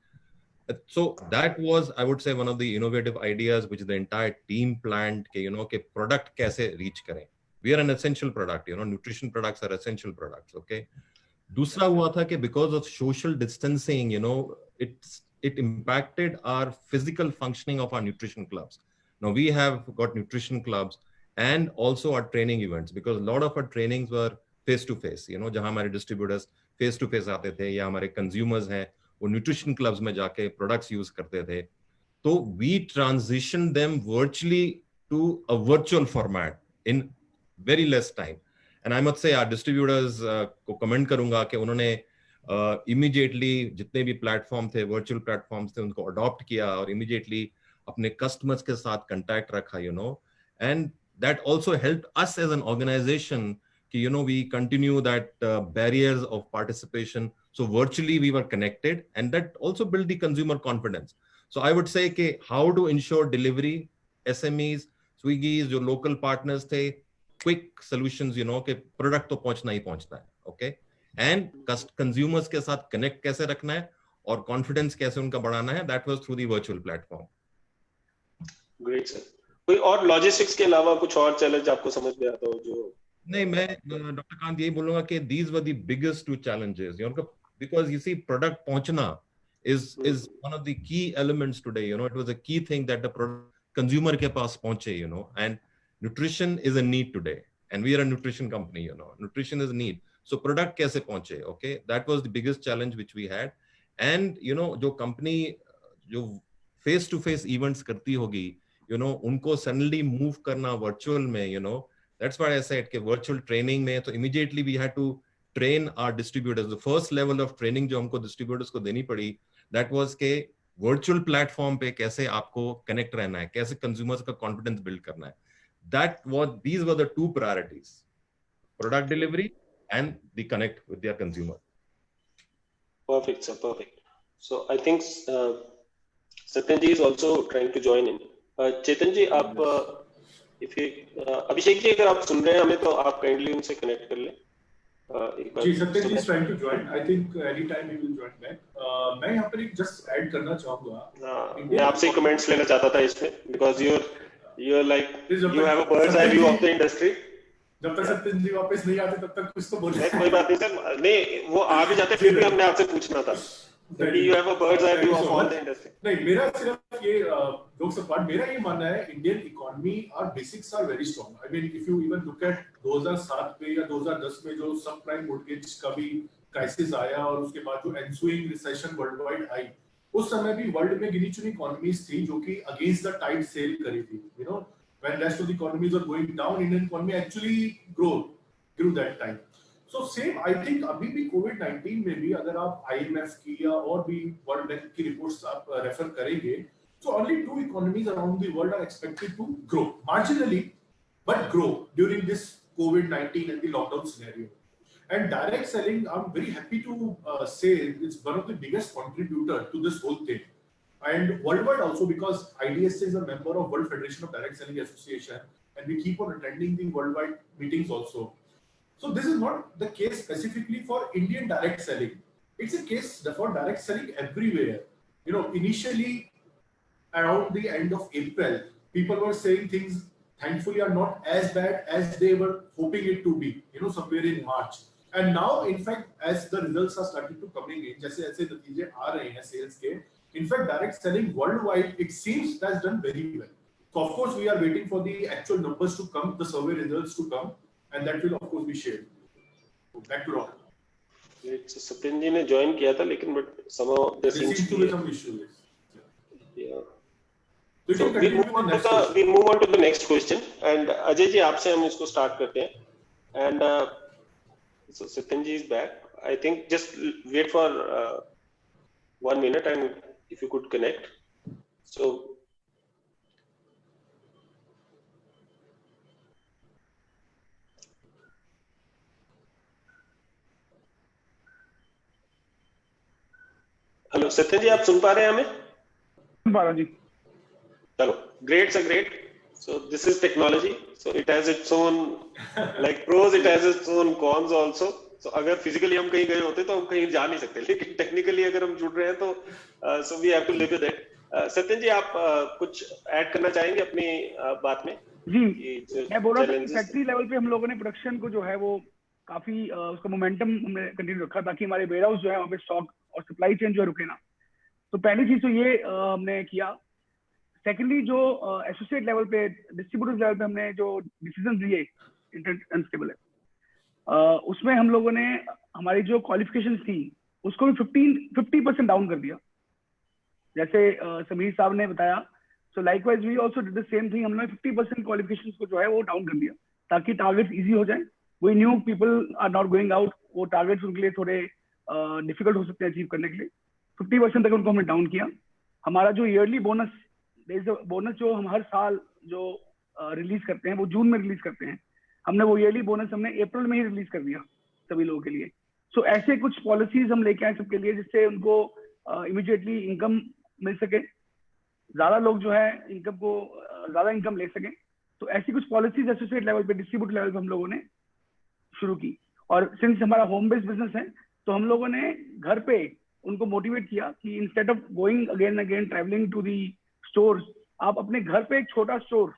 So that was, I would say, one of the innovative ideas which the entire team planned कि product कैसे reach करें। We are an essential product, nutrition products are essential products, okay। दूसरा हुआ था कि because of social distancing, it impacted our physical functioning of our nutrition clubs. Now we have got nutrition clubs and also our training events, because a lot of our trainings were face to face, जहां हमारे distributors face to face आते थे, या हमारे consumers हैं वो nutrition clubs में जाके products use करते थे, तो we transitioned them virtually to a virtual format in very less time. And I must say our distributors को कमेंट करूंगा कि उन्होंने immediately जितने भी प्लेटफॉर्म थे, वर्चुअल प्लेटफॉर्म्स थे, उनको अडॉप्ट किया और immediately अपने कस्टमर्स के साथ कांटेक्ट रखा, and that also helped us as an organization कि we continue that barriers of participation, so virtually we were connected, and that also built the consumer confidence. So I would say कि how to ensure delivery, SMEs, Swiggy's जो local partners थे, quick solutions, कि product तो पहुंचना ही पहुंचना है, okay, and consumers के साथ connect कैसे रखना है और confidence कैसे उनका बढ़ाना है, that was through the virtual platform. Great sir. कोई और logistics के अलावा कुछ और challenge आपको समझ में आता हो जो? नहीं, मैं डॉक्टर कांत यही बोलूंगा कि these were the biggest two challenges, because you see product पहुंचना is one of the key elements today, it was a key thing that the product consumer के पास पहुंचे, and nutrition is a need today, and we are a nutrition company, nutrition is a need, so product कैसे पहुंचे, okay, that was the biggest challenge which we had. And जो company जो face to face events करती होगी, उनको suddenly move करना virtual में, that's why I said कि virtual training में तो immediately we had to train our distributors. The first level of training जो हमको distributors को देनी पड़ी, that was के virtual platform पे कैसे आपको connect रहना है, कैसे consumers का confidence build करना है. These were the two priorities: product delivery and the connect with their consumer. Perfect sir, perfect. So I think Satyan ji is also trying to join in. Chetan ji, आप अभिषेक जी अगर आप सुन रहे हैं हमें, तो आप काइंडली उनसे कनेक्ट कर लें। जी, सत्यन जी is trying to join. I think anytime he will join back. मैं यहाँ पर एक just add करना चाहूँगा। मैं आपसे कमेंट्स लेना चाहता था इसमें, because you're like you have a bird's eye view of the industry. जब तक सत्यन जी वापस नहीं आते तब तक कुछ तो बोलिए। कोई बात नहीं सर, नहीं वो आ भी जाते फिर भी हमने आपसे पूछना था। You have a bird's eye view of all the industry. नहीं, मेरा सिर्फ ये जोक्स अपार्ट, मेरा ये मानना है इंडियन इकोनॉमी और basics are very strong. I mean if you even look at 2007 में या 2010 में जो सब प्राइम मोर्टगेज का भी क्राइसिस आया और उसके बाद जो ensuing recession world wide eye, उस समय भी वर्ल्ड में गिनी चुनी इकोनॉमीज थी जो कि अगेंस्ट द टाइड सेल करी थी। when rest of the economies are going down, Indian economy actually grew that time. So same, I think अभी भी COVID-19 में भी अगर आप IMF की या और भी वर्ल्ड बैंक की रिपोर्ट्स आप रेफर करेंगे, so only two economies around the world are expected to grow marginally, but grow during this COVID-19 and the lockdown scenario. And direct selling, I'm very happy to say, it's one of the biggest contributor to this whole thing. And worldwide also, because IDSA is a member of World Federation of Direct Selling Association, and we keep on attending the worldwide meetings also. So this is not the case specifically for Indian direct selling. It's a case for direct selling everywhere. You know, initially around the end of April, people were saying things thankfully are not as bad as they were hoping it to be, you know, somewhere in March. And now, in fact, as the results are starting to coming in, जैसे ऐसे नतीजे आ रहे हैं sales के, in fact, direct selling worldwide, it seems has done very well. So of course, we are waiting for the actual numbers to come, the survey results to come, and that will of course be shared. So back to Rob. Satyan जी ने join किया था, लेकिन but somehow there seems to be some issues. Yeah. So we move on to the next question, and Ajay ji, आपसे हम इसको start करते हैं, and so Satyan ji is back. I think just wait for 1 minute, and if you could connect. So hello Satyan ji, आप सुन पा रहे हैं हमें? सुन पा रहा जी. चलो, great sir, great. So this is technology. So it has its own like pros, it has its own cons also. So अगर physically हम कहीं गए होते तो हम कहीं जा नहीं सकते, लेकिन technically अगर हम जुड़ रहे हैं तो so we have to live with it. Satyan ji, आप कुछ ऐड करना चाहेंगे अपनी बात में? जी, मैं बोल रहा था कि फैक्ट्री लेवल पे हम लोगों ने प्रोडक्शन को जो है वो काफी उसका मोमेंटम हमने कंटिन्यू रखा, ताकि हमारे वेयर हाउस जो है वहाँ पे स्टॉक और सप्लाई चेन जो है रुके ना. तो पहली चीज तो ये हमने किया. सेकेंडली, जो एसोसिएट लेवल पे, डिस्ट्रीब्यूटर्स लेवल पे हमने जो डिसीजन लिए अनस्टेबल है, उसमें हम लोगों ने हमारी जो क्वालिफिकेशन थी उसको भी 50% डाउन कर दिया, जैसे समीर साहब ने बताया. So likewise we also did the same thing. हमने 50% क्वालिफिकेशंस को जो है वो डाउन कर दिया, ताकि टारगेट्स इजी हो जाए. We new people are not going out, वो टारगेट्स उनके लिए थोड़े डिफिकल्ट हो सकते हैं अचीव करने के लिए. 50% तक उनको हमने डाउन किया. हमारा जो ईयरली बोनस जो हम हर साल जो रिलीज करते हैं, वो जून में रिलीज करते हैं, हमने वो ईयरली बोनस हमने अप्रैल में ही रिलीज कर दिया सभी लोगों के लिए. सो ऐसे कुछ पॉलिसीज हम लेके आए सबके लिए, जिससे उनको इमीडिएटली इनकम मिल सके, ज्यादा लोग जो है इनकम को ज्यादा इनकम ले सकें. तो ऐसी कुछ पॉलिसीज एसोसिएट लेवल पे, डिस्ट्रीब्यूटर लेवल पे हम लोगों ने शुरू की. और सिंस हमारा होम बेस्ड बिजनेस है, तो हम लोगों ने घर पे उनको मोटिवेट किया कि instead of going again travelling to the stores, आप अपने घर पे एक छोटा स्टोर,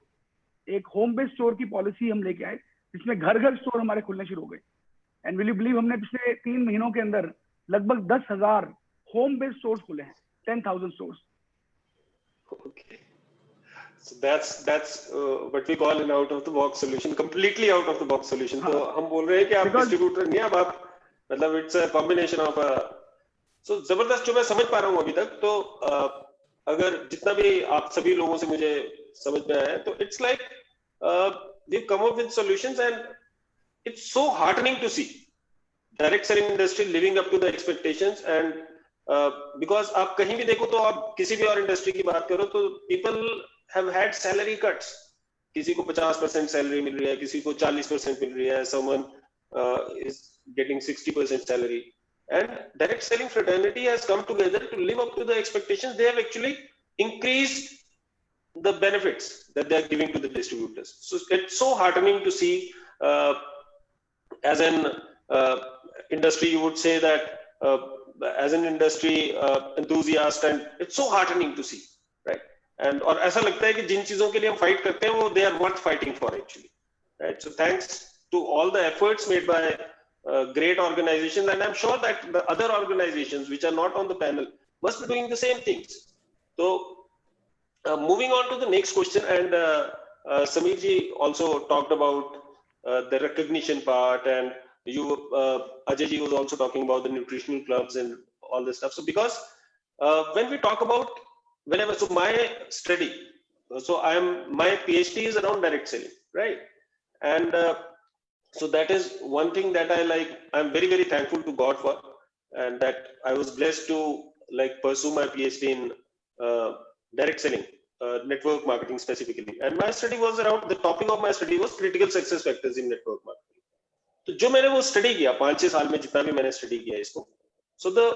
एक होम बेस्ड स्टोर की पॉलिसी हम लेके आए, जिसमें घर घर स्टोर हमारे खुलने शुरू हो गए. एंड विल यू बिलीव, हमने पिछले 3 महीनों के अंदर लगभग 10,000 होम बेस्ड स्टोर्स खुले हैं, 10,000 stores. Okay. So that's what we call an out of the box solution, completely out of the box solution. तो हम बोल रहे हैं कि आप डिस्ट्रीब्यूटर नहीं, अब आप मतलब it's a combination of so जबरदस्त जो मैं समझ पा रहा हूँ अभी तक. तो अगर जितना भी आप सभी लोगों से मुझे समझ में आया है, तो it's like we've come up with solutions, and it's so heartening to see direct selling industry living up to the expectations. And because आप कहीं भी देखो, तो आप किसी भी और इंडस्ट्री की बात करो, तो people have had salary cuts. किसी को 50% सैलरी मिल रही है, किसी को 40% मिल रही है, someone is getting 60% salary. And direct selling fraternity has come together to live up to the expectations. They have actually increased the benefits that they are giving to the distributors. So it's so heartening to see. As an industry, you would say that as an industry enthusiast, and it's so heartening to see, right? And और ऐसा लगता है कि जिन चीजों के लिए हम fight करते हैं, वो they are worth fighting for actually, right? So thanks to all the efforts made by great organizations, and I'm sure that the other organizations which are not on the panel must be doing the same things. So moving on to the next question, and Sameer ji also talked about the recognition part, and you Ajay ji was also talking about the nutritional clubs and all this stuff. So because when we talk about so my study, so my PhD is around direct selling, right? And so that is one thing that I'm very, very thankful to God for, and that I was blessed to pursue my PhD in direct selling network marketing specifically, and my study was around, the topic of my study was critical success factors in network marketing. तो जो मैंने वो study किया 5-6 साल में, जितना भी मैंने स्टडी किया इसको, so the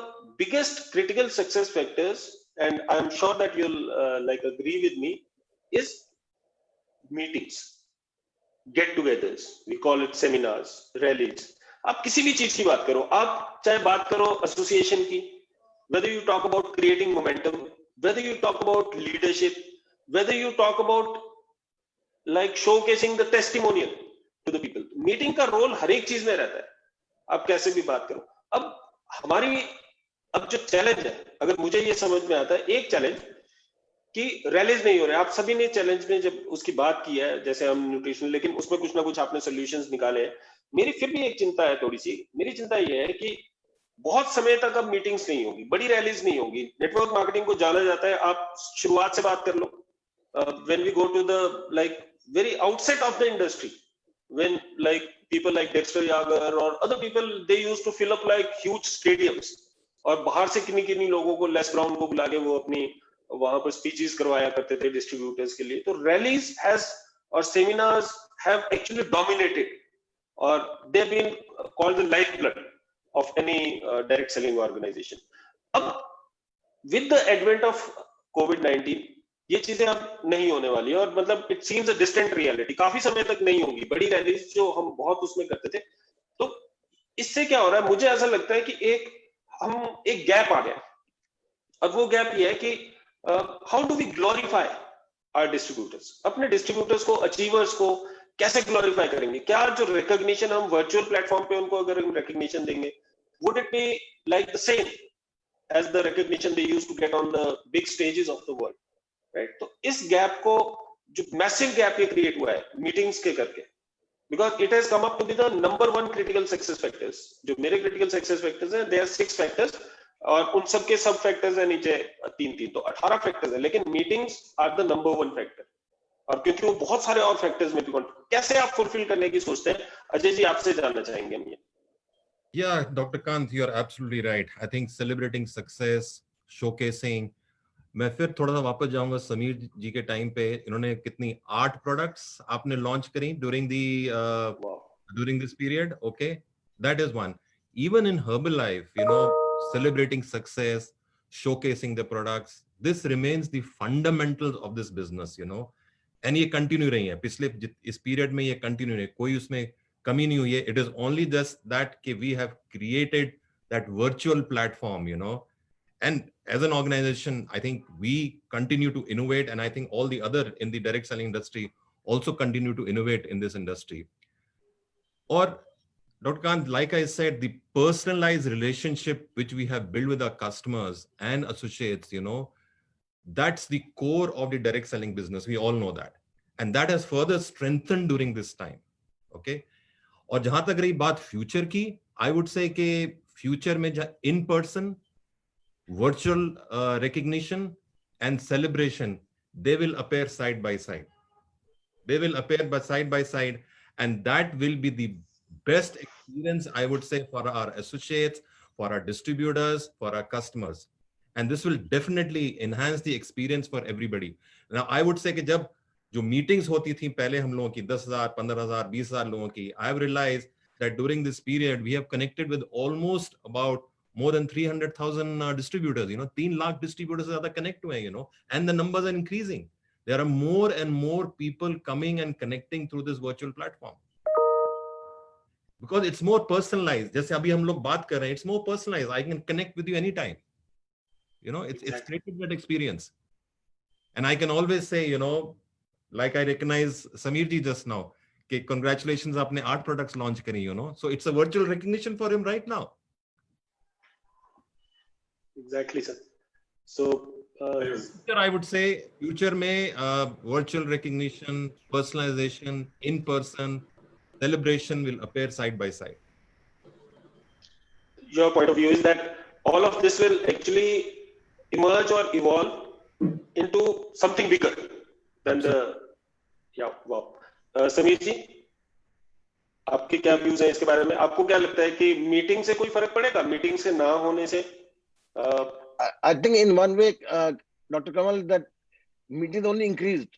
biggest critical success factors, and I am sure that you'll like agree with me, is meetings, get-togethers, we call it seminars, rallies. आप किसी भी चीज की बात करो, आप चाहे बात करो एसोसिएशन की, whether you talk about creating momentum, whether you talk about leadership, whether you talk about like showcasing the testimonial to the people, meeting का रोल हर एक चीज में रहता है, आप कैसे भी बात करो. अब हमारी अब जो चैलेंज है, अगर मुझे ये समझ में आता है, एक चैलेंज कि रैलीज नहीं हो रहे. आप सभी ने चैलेंज में जब उसकी बात की है, जैसे हम न्यूट्रिशनल, लेकिन उसमें कुछ ना कुछ आपने सॉल्यूशंस निकाले हैं. मेरी फिर भी एक चिंता है थोड़ी सी. मेरी चिंता ये है कि बहुत समय तक अब मीटिंग्स नहीं होगी, बड़ी रैलीज नहीं होगी. नेटवर्क मार्केटिंग को जाना जाता है, आप शुरुआत से बात कर लो. When we go to the like very outset of the industry, when like people like Dexter Yager or other people, they used to fill up like huge stadiums, और बाहर से किन्हीं लोगों को, लेस ब्राउन को बुला के वो अपनी वहां पर स्पीचेस करवाया करते थे डिस्ट्रीब्यूटर्स के लिए. तो रैलीज हैज और सेमिनार्स हैव एक्चुअली डोमिनेटेड, और they have been called the life blood of any direct selling organisation. अब विद द एडवेंट ऑफ कोविड-19 ये चीजें अब नहीं होने वाली है, और मतलब it seems a distant reality. काफी समय तक नहीं होंगी बड़ी रैलीज जो हम बहुत उसमें करते थे. तो इससे क्या हो रहा है, मुझे ऐसा लगता है कि एक गैप आ गया. अब वो गैप ये है कि how do we glorify our distributors. अपने डिस्ट्रीब्यूटर्स को, अचीवर्स को कैसे ग्लोरीफाई करेंगे? क्या जो रिकॉग्निशन हम वर्चुअल प्लेटफॉर्म पे उनको अगर रिकॉग्निशन देंगे, would it be like the same as the recognition they used to get on the big stages of the world, right? तो इस गैप को, जो मैसिव गैप ये क्रिएट हुआ है मीटिंग्स के करके, because it has come up to be the number 1 critical success factors. जो मेरे क्रिटिकल सक्सेस फैक्टर्स हैं, देयर आर 6 फैक्टर्स, और उन सब के सब फैक्टर्स है नीचे 3-3, तो 18 फैक्टर्स है, लेकिन meetings are the number 1 factor. और क्योंकि वो बहुत सारे और फैक्टर्स में भी कैसे आप फुलफिल करने की सोचते हैं, अजय जी आपसे जानना चाहेंगे हम ये. Yeah, Dr. Kant, you are absolutely right. I think celebrating success, showcasing. मैं फिर थोड़ा सा वापस जाऊंगा समीर जी के टाइम पे. इन्होंने कितनी 8 प्रोडक्ट्स आपने लॉन्च करी during this period. Okay, that is one. Even in Herbalife, celebrating success, showcasing the products, this remains the fundamentals of this business, and ये continue रही है पिछले इस period में, ये continue रही है, कोई उसमें कमी नहीं हुई है. It is only just that कि we have created that virtual platform, and as an organization, I think we continue to innovate, and I think all the other in the direct selling industry also continue to innovate in this industry. Or Dr. Kant, like I said, the personalized relationship which we have built with our customers and associates, that's the core of the direct selling business. We all know that. And that has further strengthened during this time. Okay. और जहां तक रही बात future की, I would say कि future में in person, virtual recognition and celebration, they will appear side by side. They will appear side by side, and that will be the best experience, I would say, for our associates, for our distributors, for our customers. And this will definitely enhance the experience for everybody. Now, I would say कि जब जो meetings होती थी पहले हम लोगों की 10,000, 15,000, 20,000 लोगों की, I have realized that during this period, we have connected with almost about more than 300,000 distributors, 3 lakh distributors से ज़्यादा connect हुए हैं, and the numbers are increasing. There are more and more people coming and connecting through this virtual platform. Because it's more personalized. जैसे अभी हम लोग बात कर रहे हैं, it's more personalized. I can connect with you anytime. It's created that experience. And I can always say, like I recognize Sameer ji just now, कि congratulations, आपने 8 products launch करी, So it's a virtual recognition for him right now. Exactly, sir. So, I would say future में virtual recognition, personalization, in-person celebration will appear side by side. Your point of view is that all of this will actually emerge or evolve into something bigger than wow. Sameer जी, आपके क्या views हैं इसके बारे में? आपको क्या लगता है कि मीटिंग से कोई फर्क पड़ेगा, मीटिंग से ना होने से? I think in one way, Dr. Kamal, that meeting only increased.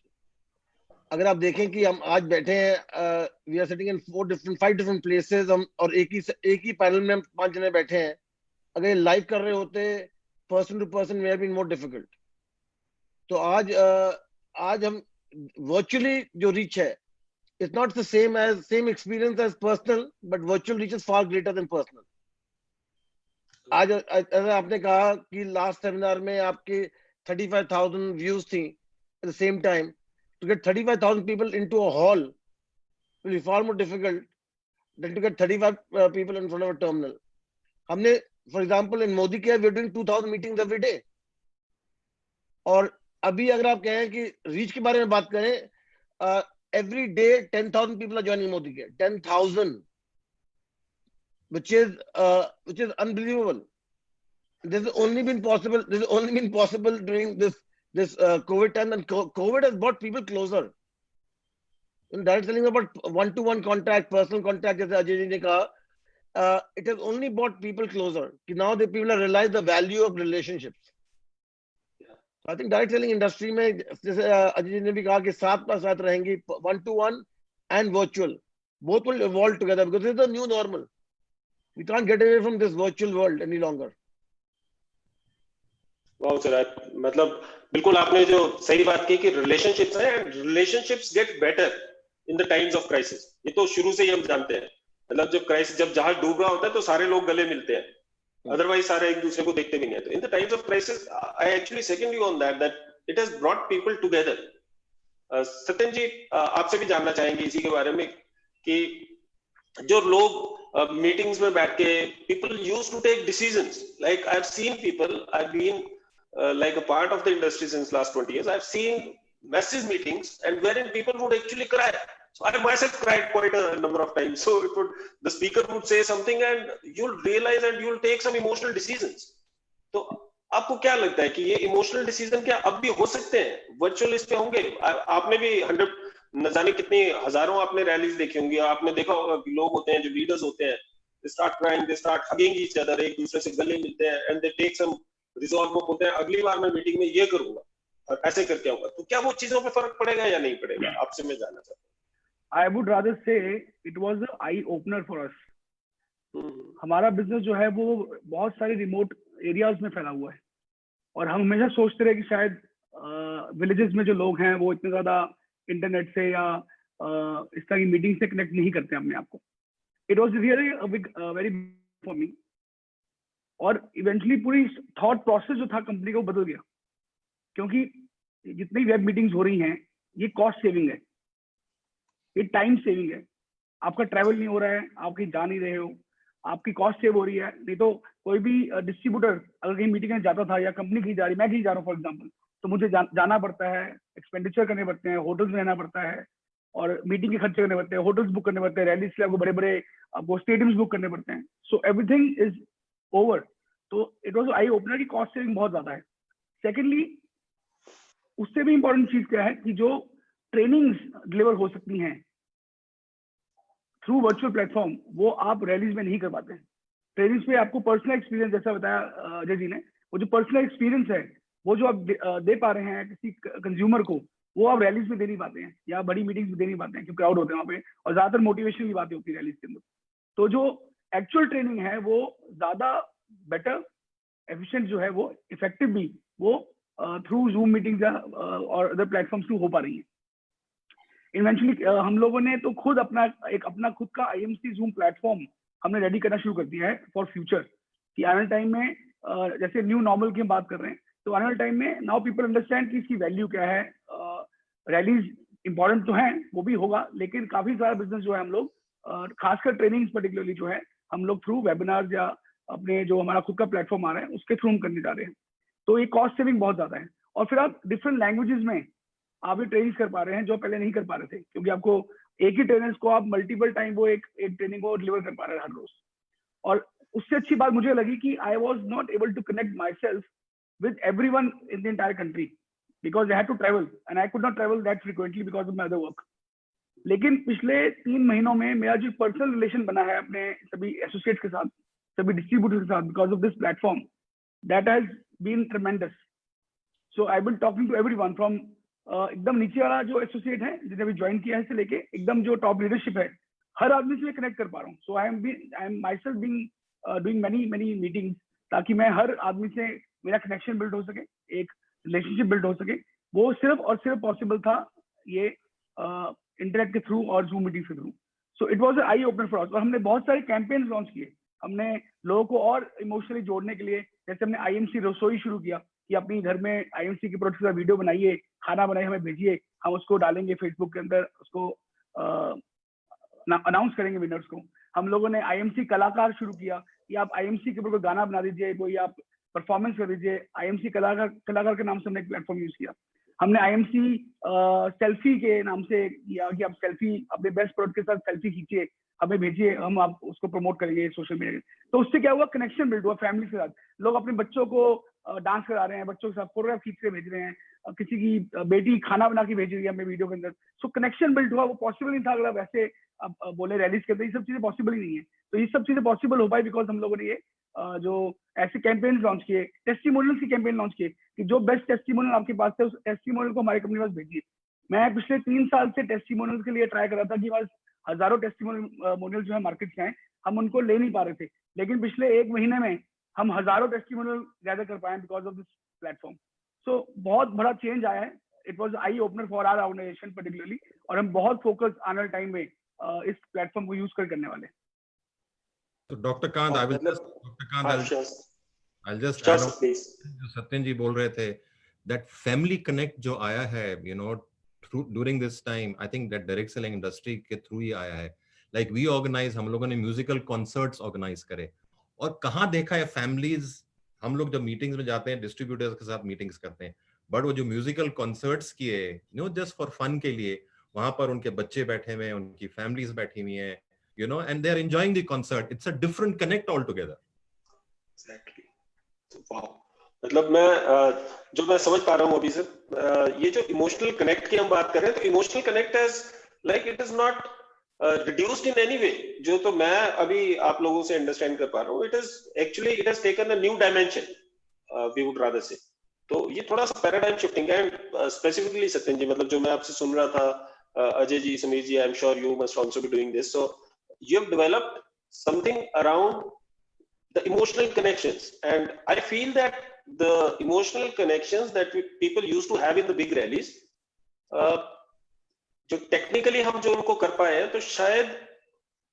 अगर आप देखें कि हम आज बैठे हैं, we are sitting in 5 different places, हम और एक ही पैनल में हम 5 जने बैठे हैं। अगर ये लाइव कर रहे होते person to person may have been more difficult. तो आज हम वर्चुअली जो रीच है, it's not the same experience as personal, but virtual reach is far greater than personal. आज अगर आपने कहा कि लास्ट सेमिनार में आपके 35,000 व्यूज थी at the same time, to get 35,000 people into a hall will be far more difficult than to get 35 people in front of a terminal. हमने, for example, in Modi Care, we are doing 2,000 meetings every day. और अभी अगर आप कहें कि reach के बारे में बात करें, every day 10,000 people are joining Modi Care. 10,000, which is unbelievable. This has only been possible during this COVID time, and COVID has brought people closer. In direct selling about one-to-one contact, personal contact, जैसे अजय जी ने कहा, it has only brought people closer. कि now the people have realized the value of relationships. I think direct selling industry में जैसे अजय जी ने भी कहा कि साथ रहेंगी, one-to-one and virtual, both will evolve together because this is the new normal. We can't get away from this virtual world any longer. वाह sir, मतलब बिल्कुल आपने जो सही बात की कि रिलेशनशिप्स हैं, relationships get better in the times of crisis. ये तो शुरू से ही हम जानते हैं, मतलब जब जहाज डूब रहा होता है तो सारे लोग गले मिलते हैं, अदरवाइज सारे एक दूसरे को देखते भी नहीं है। तो in the times of crisis I actually second you on that it has brought people together. Satyan ji, आपसे भी जानना चाहेंगे इसी के बारे में कि जो लोग मीटिंग्स में बैठ के people used to take decisions, like I have seen people, I have been like a part of the industry since last 20 years. I've seen massive meetings and wherein people would actually cry. So I myself cried quite a number of times. So the speaker would say something and you'll realize and you'll take some emotional decisions. तो आपको क्या लगता है कि ये emotional decision क्या अब भी हो सकते हैं, वर्चुअल इस पे होंगे? आपने भी 100 न जाने कितनी हजारों आपने रैलीज देखी होंगी, आपने देखा होगा कि लोग होते हैं जो लीडर्स होते हैं, they start crying, they start hugging each other, एक दूसरे से गले मिलते हैं and they take some resolve, वो बोलते हैं अगली बार मैं मीटिंग में ये करूंगा और ऐसे करके आऊंगा। तो क्या वो चीजों पे फर्क पड़ेगा या नहीं पड़ेगा, आपसे मैं जानना चाहता हूँ। I would rather say it was an eye opener for us. हमारा बिजनेस जो है वो बहुत सारे रिमोट एरियाज में फैला हुआ है और हम हमेशा सोचते रहे कि शायद विलेजेस में जो लोग हैं वो इतने ज्यादा इंटरनेट से या इस तरह की मीटिंग से कनेक्ट नहीं करते अपने आप को। It was really very for me. और इवेंचुअली पूरी थॉट प्रोसेस जो था कंपनी का वो बदल गया, क्योंकि जितनी वेब मीटिंग्स हो रही हैं ये कॉस्ट सेविंग है, ये टाइम सेविंग है। आपका ट्रैवल नहीं हो रहा है, आप कहीं जा नहीं रहे हो, आपकी कॉस्ट सेव हो रही है। नहीं तो कोई भी डिस्ट्रीब्यूटर अगर कहीं मीटिंग में जाता था या कंपनी कहीं जा रही, मैं कहीं जा रहा हूँ फॉर एग्जाम्पल, तो मुझे जाना पड़ता है, एक्सपेंडिचर करने पड़ते हैं, होटल्स में रहना पड़ता है और मीटिंग के खर्चे करने पड़ते हैं, होटल्स बुक करने पड़ते हैं, रैलीज के लिए आपको बड़े बड़े आपको स्टेडियम्स बुक करने पड़ते हैं। So everything is over. तो इट वाज आई ओपनर की कॉस्ट सेविंग बहुत ज्यादा है। सेकेंडली, उससे भी इंपॉर्टेंट चीज क्या है कि जो ट्रेनिंग्स डिलीवर हो सकती हैं थ्रू वर्चुअल प्लेटफॉर्म, वो आप रैलीज में नहीं कर पाते हैं। ट्रेनिंग्स पे आपको पर्सनल एक्सपीरियंस, जैसा बताया अजय जी ने, वो जो पर्सनल एक्सपीरियंस है वो जो आप दे पा रहे हैं किसी कंज्यूमर को, वो आप रैलीज में दे नहीं पाते हैं या बड़ी मीटिंग्स में दे नहीं पाते हैं, क्योंकि क्राउड होते हैं वहाँ पे और ज्यादातर मोटिवेशन की बातें होती है रैलीज के अंदर। तो जो एक्चुअल ट्रेनिंग है वो ज्यादा बेटर, एफिशिएंट जो है वो इफेक्टिव भी वो थ्रू जूम मीटिंग्स और अदर प्लेटफॉर्म्स थ्रू हो पा रही है। इवेंचुअली हम लोगों ने तो खुद अपना खुद का IMC जूम प्लेटफॉर्म हमने रेडी करना शुरू कर दिया है फॉर फ्यूचर, कि आने वाले टाइम में जैसे न्यू नॉर्मल की हम बात कर रहे हैं, तो आने वाले टाइम में नाउ पीपल अंडरस्टैंड कि इसकी वैल्यू क्या है। रैलीज इंपॉर्टेंट तो है, वो भी होगा, लेकिन काफी सारा बिजनेस जो है हम लोग खासकर ट्रेनिंग्स पर्टिकुलरली जो है हम लोग थ्रू वेबिनार या अपने जो हमारा खुद का प्लेटफॉर्म आ रहा है उसके थ्रू हम करने जा रहे हैं। तो ये कॉस्ट सेविंग बहुत ज्यादा है। और फिर आप डिफरेंट लैंग्वेजेस में आप ये ट्रेनिंग कर पा रहे हैं जो पहले नहीं कर पा रहे थे, क्योंकि आपको एक ही ट्रेनर्स को आप मल्टीपल टाइम वो एक ट्रेनिंग को डिलीवर कर पा रहे हैं हर रोज। और उससे अच्छी बात मुझे लगी कि I was not able to connect myself with everyone in the entire country because I had to travel and I could not travel that frequently because of my other work. लेकिन पिछले 3 महीनों में मेरा जो personal relation बना है अपने सभी एसोसिएट्स के साथ, सभी डिस्ट्रीब्यूटर्स के साथ, because of this platform, that has been tremendous. So I've been talking to everyone from एकदम नीचे वाला जो एसोसिएट है जिन्हें भी ज्वाइन किया है से लेके एकदम जो टॉप लीडरशिप है, हर आदमी से मैं कनेक्ट कर पा रहा हूँ. So I am myself doing many meetings, ताकि मैं हर आदमी से मेरा कनेक्शन बिल्ड हो सके, एक रिलेशनशिप बिल्ड हो सके. वो सिर्फ और सिर्फ पॉसिबल था ये इंटरनेट के थ्रू और जूम मीटिंग के through. So it was eye opener for us. और हमने बहुत सारे कैंपेन्स लॉन्च किए. हमने लोगों को और इमोशनली जोड़ने के लिए, जैसे हमने आईएमसी रसोई शुरू किया कि अपनी घर में आईएमसी के प्रोडक्ट का वीडियो बनाइए, खाना बनाइए, हमें भेजिए, हम उसको डालेंगे फेसबुक के अंदर, उसको अनाउंस करेंगे विनर्स को. हम लोगों ने आईएमसी कलाकार शुरू किया कि आप आईएमसी के ऊपर कोई गाना बना दीजिए, कोई आप परफॉर्मेंस कर दीजिए. आईएमसी कलाकार के नाम से हमने एक प्लेटफॉर्म यूज किया. हमने आईएमसी सेल्फी के नाम से किया कि आप सेल्फी अपने बेस्ट प्रोडक्ट के साथ सेल्फी खींचिए, हमें भेजिए, हम आप उसको प्रमोट करेंगे सोशल मीडिया. तो उससे क्या हुआ, कनेक्शन बिल्ड हुआ फैमिली के साथ. लोग अपने बच्चों को डांस करा रहे हैं, बच्चों के साथ फोटोग्राफ खींच के भेज रहे हैं, किसी की बेटी खाना बना के भेज रही है हमें वीडियो के अंदर. सो कनेक्शन बिल्ड हुआ. वो पॉसिबल नहीं था अगर आप ऐसे अब बोले रैलीज करते, ये सब चीजें पॉसिबल ही नहीं है. तो ये सब चीजें पॉसिबल हो पाई बिकॉज हम लोगों ने ये जो ऐसे कैंपेन लॉन्च किए, टेस्टिमोनियल की कैंपेन लॉन्च किए कि जो बेस्ट टेस्टिमोनियल आपके पास है उस टेस्टिमोनियल को हमारे कंपनी के पास भेजिए. मैं पिछले 3 साल से टेस्टिमोनियल के लिए ट्राई कर रहा था कि बस हजारों टेस्टिमोनियल जो है मार्केट के हैं, हम उनको ले नहीं पा रहे थे. लेकिन पिछले 1 महीने में हम हजारों टेस्टिमोनियल गैदर कर पाए because of this platform. So बहुत बड़ा चेंज आया है. It was eye opener for our organisation particularly, और हम बहुत फोकस आने वाले टाइम में इस प्लेटफॉर्म को यूज कर करने वाले. तो doctor Kant, I'll just add on जो सत्यन जी बोल रहे थे, that family connect जो आया है, you know, during this time, I think that direct selling industry के थ्रू ही आया है. Like we organize, हम लोगों ने musical concerts organize करे, और कहाँ देखा है families, हम लोग जब meetings में जाते हैं distributors के साथ meetings करते हैं, but वो जो musical concerts किए, you know, just for fun के लिए, वहाँ पर उनके बच्चे बैठे हुए हैं, उनकी families बैठी हुई हैं, you know, and they are enjoying the concert. It's a different connect altogether. Exactly. Wow. मतलब जो मैं समझ पा रहा हूँ अभी से, ये जो इमोशनल कनेक्ट की हम बात कर रहे हैं, तो emotional connect is like it is not reduced in any way. जो तो मैं अभी आप लोगों से अंडरस्टैंड कर पा रहा हूँ, it is actually it has taken a new dimension, we would rather say. तो ये थोड़ा सा पैराडाइम शिफ्टिंग है. एंड स्पेसिफिकली सत्यन जी, मतलब जो मैं आपसे सुन रहा था, Ajay ji, Sameer ji, I am sure you must also be doing this. So you have developed something around the emotional connections, and I feel that the emotional connections that people used to have in the big rallies, जो technically हम जो उनको कर पाए हैं, तो शायद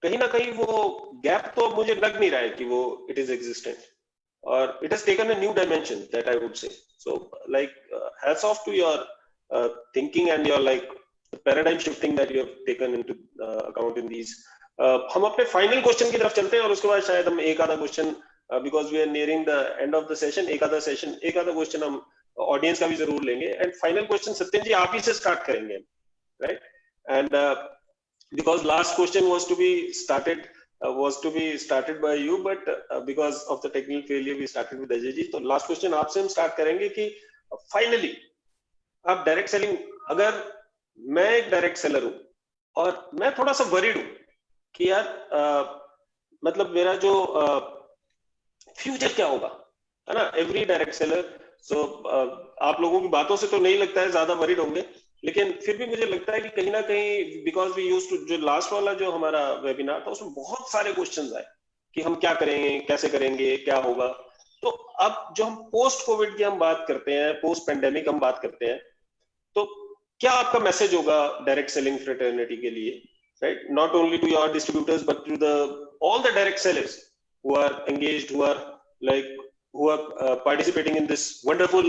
कहीं ना कहीं वो गैप तो मुझे लग नहीं रहा है कि वो it is existent, और it has taken a new dimension, that I would say. So like hats off to your thinking and your like the paradigm shifting that you have taken into account in these. हम अपने final question की तरफ चलते हैं, और उसके बाद शायद हम एक आधा question, because we are nearing the end of the session, एक आधा क्वेश्चन हम ऑडियंस का भी जरूर लेंगे. And final question Satyan ji आप ही से स्टार्ट करेंगे, right? And because last question was to be started by you, but because of the technical failure we started with Ajay ji. तो लास्ट क्वेश्चन आपसे हम स्टार्ट करेंगे कि फाइनली आप डायरेक्ट सेलिंग, अगर मैं एक डायरेक्ट सेलर हूं और मैं थोड़ा सा वरीड हूं कि यार मतलब मेरा जो फ्यूचर क्या होगा, है ना? एवरी डायरेक्ट सेलर, सो आप लोगों की बातों से तो नहीं लगता है ज्यादा वरीड होंगे, लेकिन फिर भी मुझे लगता है कि कहीं ना कहीं, बिकॉज वी यूज्ड टू, जो लास्ट वाला जो हमारा वेबिनार था उसमें बहुत सारे क्वेश्चंस आए कि हम क्या करेंगे, कैसे करेंगे, क्या होगा. तो अब जो हम पोस्ट कोविड की हम बात करते हैं, पोस्ट पेंडेमिक हम बात करते हैं, तो क्या आपका मैसेज होगा डायरेक्ट सेलिंग फ्रेटर्निटी के लिए, right? Not only to your distributors, but to all the direct sellers who are engaged, who are participating in this wonderful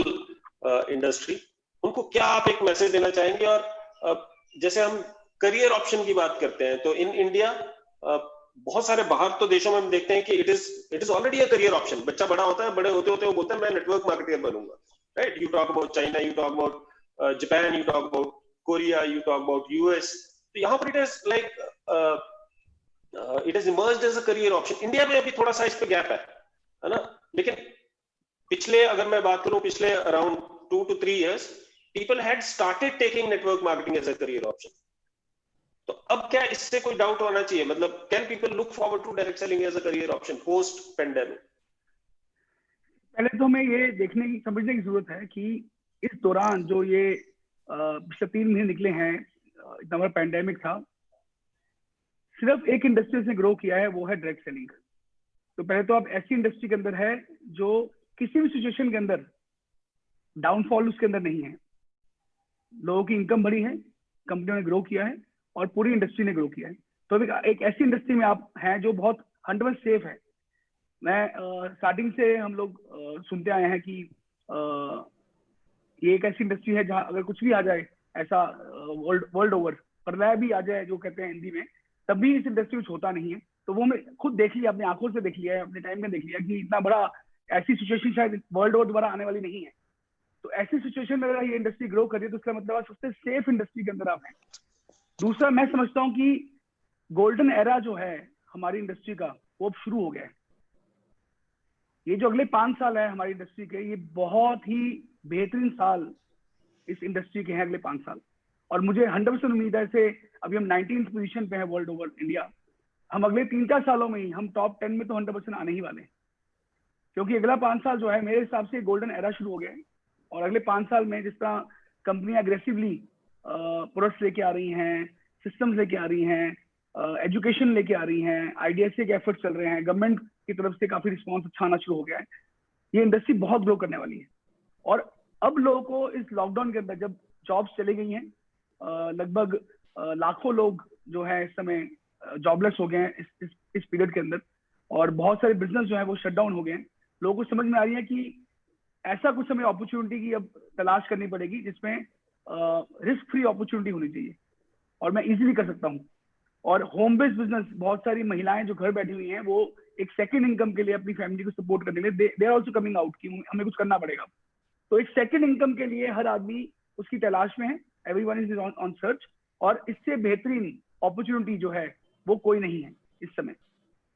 industry. उनको क्या आप एक मैसेज देना चाहेंगे? और जैसे हम करियर ऑप्शन की बात करते हैं, तो इन इंडिया बहुत सारे बाहर तो देशों में हम देखते हैं कि it is already a career option. बच्चा बड़ा होता है, बड़े होते होते वो बोलता है मैं नेटवर्क मार्केटर बनूंगा, right? You talk about China, you talk about Japan, you talk about Korea, you talk about US. तो यहाँ पर it is like it has emerged as a career option. India में अभी थोड़ा सा इस पे गैप है ना? लेकिन पिछले, अगर मैं बात करूं, पिछले around 2 to 3 years, people had started taking network marketing as a career option. तो अब क्या इससे कोई डाउट होना चाहिए? मतलब can people look forward to direct selling as a career option post pandemic? पहले तो हमें ये देखने की, समझने की जरूरत है कि इस दौरान जो ये पिछले 3 महीने निकले हैं, इतना बड़ा पैंडेमिक था, सिर्फ एक इंडस्ट्री से ग्रो किया है, वो है डायरेक्ट सेलिंग। तो पहले तो आप ऐसी इंडस्ट्री के अंदर है जो किसी भी सिचुएशन के अंदर डाउनफॉल उसके अंदर नहीं है, लोगों की इनकम बढ़ी है, कंपनियों ने ग्रो किया है और पूरी इंडस्ट्री ने ग्रो किया है। तो अभी एक ऐसी इंडस्ट्री में आप हैं जो बहुत 100% सेफ है। मैं स्टार्टिंग से हम लोग सुनते आए हैं कि ये एक ऐसी इंडस्ट्री है जहां अगर कुछ भी आ जाए, ऐसा वर्ल्ड ओवर प्रलय भी आ जाए जो कहते हैं हिंदी में, तब भी इस इंडस्ट्री में होता नहीं है। तो वो मैं खुद देख लिया, अपनी आंखों से देख लिया है, अपने टाइम में देख लिया कि इतना बड़ा ऐसी सिचुएशन शायद वर्ल्ड ओवर दोबारा आने वाली नहीं है। तो ऐसी सिचुएशन में अगर ये इंडस्ट्री ग्रो कर रही है तो इसका मतलब सबसे सेफ इंडस्ट्री के अंदर आप हैं। दूसरा, मैं समझता हूँ कि गोल्डन एरा जो है हमारी इंडस्ट्री का वो अब शुरू हो गया है। ये जो अगले 5 साल है हमारी इंडस्ट्री के, ये बहुत ही बेहतरीन साल इस इंडस्ट्री के हैं अगले 5 साल। और मुझे 100% उम्मीद है, से अभी हम 19th पोजीशन पे है वर्ल्ड ओवर इंडिया, हम अगले 3-4 सालों में ही हम टॉप 10 में तो 100% आने ही वाले हैं, क्योंकि अगला 5 साल जो है मेरे हिसाब से गोल्डन एरा शुरू हो गया है। और अगले 5 साल में जिस तरह कंपनियां अग्रेसिवली प्रोडक्ट्स लेके आ रही हैं, सिस्टम्स लेके आ रही हैं, एजुकेशन लेके आ रही हैं, आईडीएसए के एफर्ट्स चल रहे हैं, गवर्नमेंट की तरफ से काफी रिस्पॉन्स अच्छा आना शुरू हो गया है, ये इंडस्ट्री बहुत ग्रो करने वाली है। और अब लोगों को इस लॉकडाउन के अंदर जब जॉब्स चली गई हैं, लगभग लाखों लोग जो है इस समय जॉबलेस हो गए हैं इस पीरियड के अंदर, और बहुत सारे बिजनेस जो है वो शट डाउन हो गए हैं। लोगों को समझ में आ रही है कि ऐसा कुछ हमें अपॉर्चुनिटी की अब तलाश करनी पड़ेगी जिसमें रिस्क फ्री अपॉर्चुनिटी होनी चाहिए और मैं इजीली कर सकता हूँ। और होम बेस्ड बिजनेस, बहुत सारी महिलाएं जो घर बैठी हुई हैं वो एक सेकंड इनकम के लिए अपनी फैमिली को सपोर्ट करने के लिए they are also coming out कि हमें कुछ करना पड़ेगा। तो एक सेकंड इनकम के लिए हर आदमी उसकी तलाश में है, एवरीवन इज ऑन सर्च, और इससे बेहतरीन अपॉर्चुनिटी जो है वो कोई नहीं है इस समय।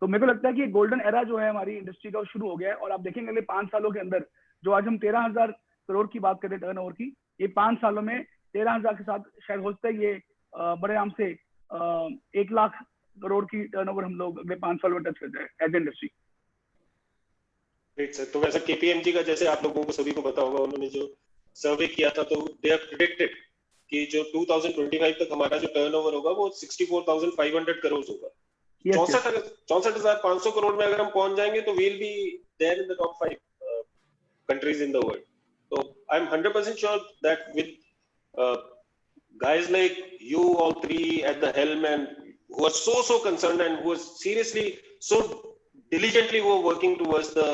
तो मेरे को लगता है कि गोल्डन एरा जो है हमारी इंडस्ट्री का वो शुरू हो गया है। और आप देखेंगे अगले 5 सालों के अंदर, जो आज हम 13,000 करोड़ की बात करें टर्नओवर की, ये 5 सालों में 13,000 के साथ शायद हो सकता है ये बड़े आराम से 1 लाख करोड़ की टर्नओवर हम लोग अगले 5 सालों में टच कर जाए एज इंडस्ट्री। Great sir. तो वैसा केपीएमजी का, जैसे आप लोगों को सभी को पता होगा, उन्होंने जो सर्वे किया था तो दे हैव प्रेडिक्टेड कि जो 2025 तक हमारा जो टर्नओवर होगा वो 64,500 करोड़ होगा। 64,500 करोड़ में अगर हम पहुंच जाएंगे तो we'll be there in the top 5 countries in the world. So I'm 100% sure that with guys like you all three at the helm and who are so concerned and who are seriously so diligently वो working towards the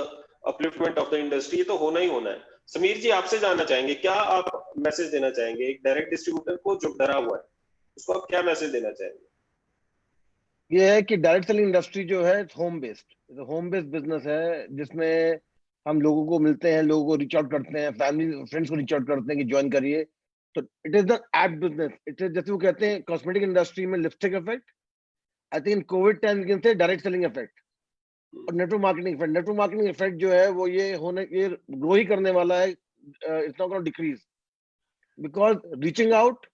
upliftment of the industry, तो होना ही होना है। समीर जी, आपसे जानना चाहेंगे, क्या आप मैसेज देना चाहेंगे एक डायरेक्ट डिस्ट्रीब्यूटर को जो डरा हुआ है, उसको आप क्या मैसेज देना चाहेंगे? ये है कि डायरेक्ट सेलिंग इंडस्ट्री जो है होम बेस्ड बिजनेस है, जिसमें हम लोगों को मिलते हैं, लोगों को रीच आउट करते हैं, फैमिली फ्रेंड्स को रीच आउट करते हैं कि ज्वाइन करिए। तो it is the app business, it is जैसे वो कहते हैं कॉस्मेटिक इंडस्ट्री में lipstick effect, I think Covid time के थे डायरेक्ट सेलिंग इफेक्ट और network marketing effect. Network marketing effect जो है वो ये ग्रो ही करने वाला है, it's not gonna decrease, because reaching out,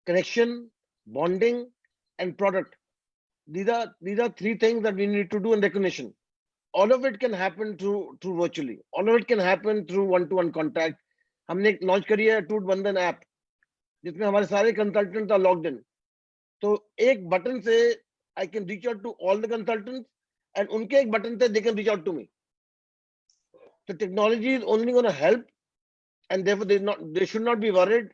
connection, bonding and product, these are 3 things that we need to do, and recognition. All of it can happen through virtually. All of it can happen through one-to-one contact. हमने एक launch करी है टूट बंधन app, जिसमें हमारे सारे consultants are logged in. तो एक बटन से I can reach out to all the consultants, and उनके एक बटन से they can reach out to me. तो technology is only gonna help, and therefore they should not be worried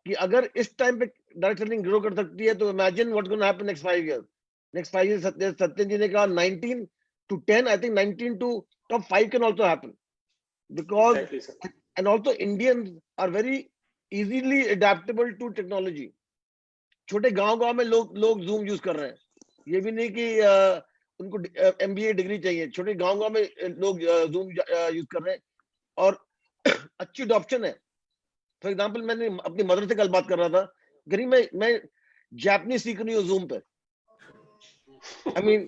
कि अगर इस टाइम पे डायरेक्ट सेलिंग ग्रो कर सकती है तो imagine what's gonna happen next 5 years. Next 5 years, Satyan ji ne kaha 19 to 10, I think 19 to top 5 can also happen, because exactly, and also Indians are very easily adaptable to technology. छोटे गांव में लोग Zoom use कर रहे हैं, ये भी नहीं कि उनको MBA डिग्री चाहिए। छोटे गांव में लोग Zoom यूज कर रहे हैं और अच्छी अडॉप्शन है। फॉर एग्जांपल, मैंने अपनी मदर से कल बात कर रहा था, गरीब मैं जापानीज सीख रही हूँ Zoom पे। I mean,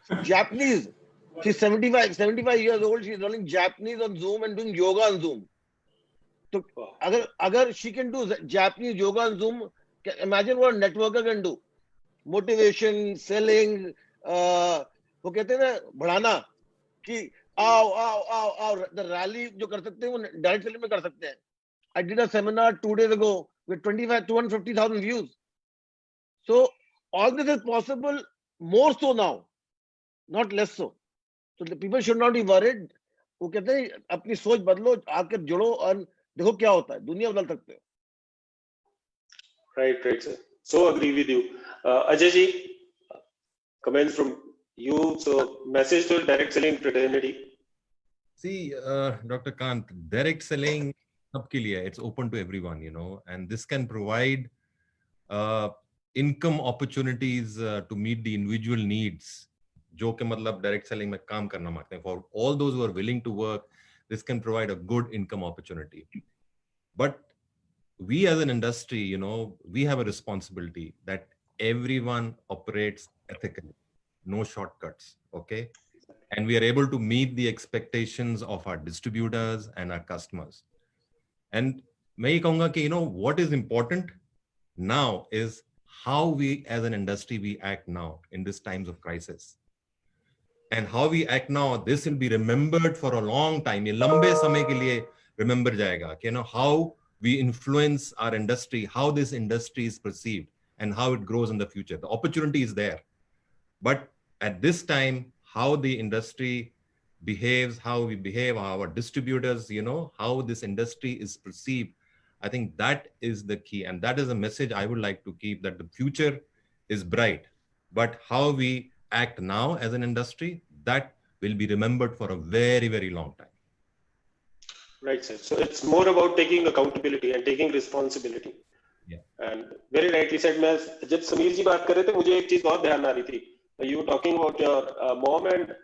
Japanese. She's 75 years old. She's learning Japanese on Zoom and doing yoga on Zoom. So, अगर she can do Japanese yoga on Zoom, imagine what a networker can do. Motivation, selling, वो कहते हैं ना बढ़ाना, कि आओ, the rally जो कर सकते हैं वो डायरेक्ट सेलिंग में कर सकते हैं। I did a seminar 2 days ago with 250,000 views. So all this is possible more so now, not less so. So the people should not be worried. वो कहते हैं अपनी सोच बदलो, आकर जुड़ो और देखो क्या होता है, दुनिया बदल सकते हो. Right, sir. So agree with you. Ajay ji, comments from you. So message to direct selling fraternity. See, Dr. Kant, direct selling sabke liye, it's open to everyone, and this can provide income opportunities to meet the individual needs. जो कि मतलब direct selling में काम करना मांगते हैं. For all those who are willing to work, this can provide a good income opportunity. But we as an industry, we have a responsibility that everyone operates ethically, no shortcuts, okay? And we are able to meet the expectations of our distributors and our customers. And मैं ये कहूँगा कि, what is important now is how we as an industry, we act now in these times of crisis. And how we act now, this will be remembered for a long time. ये लंबे समय के लिए remember जाएगा कि, how we influence our industry, how this industry is perceived and how it grows in the future. The opportunity is there. But at this time, how the industry behaves, how we behave, our distributors, how this industry is perceived, I think that is the key. And that is a message I would like to keep, that the future is bright. But how we act now as an industry, that will be remembered for a very, very long time. Right, sir. So it's more about taking accountability and taking responsibility. Yeah. And very rightly said. मैं जब समीर जी बात कर रहे थे, मुझे एक चीज बहुत ध्यान आ रही थी. You were talking about your mom, and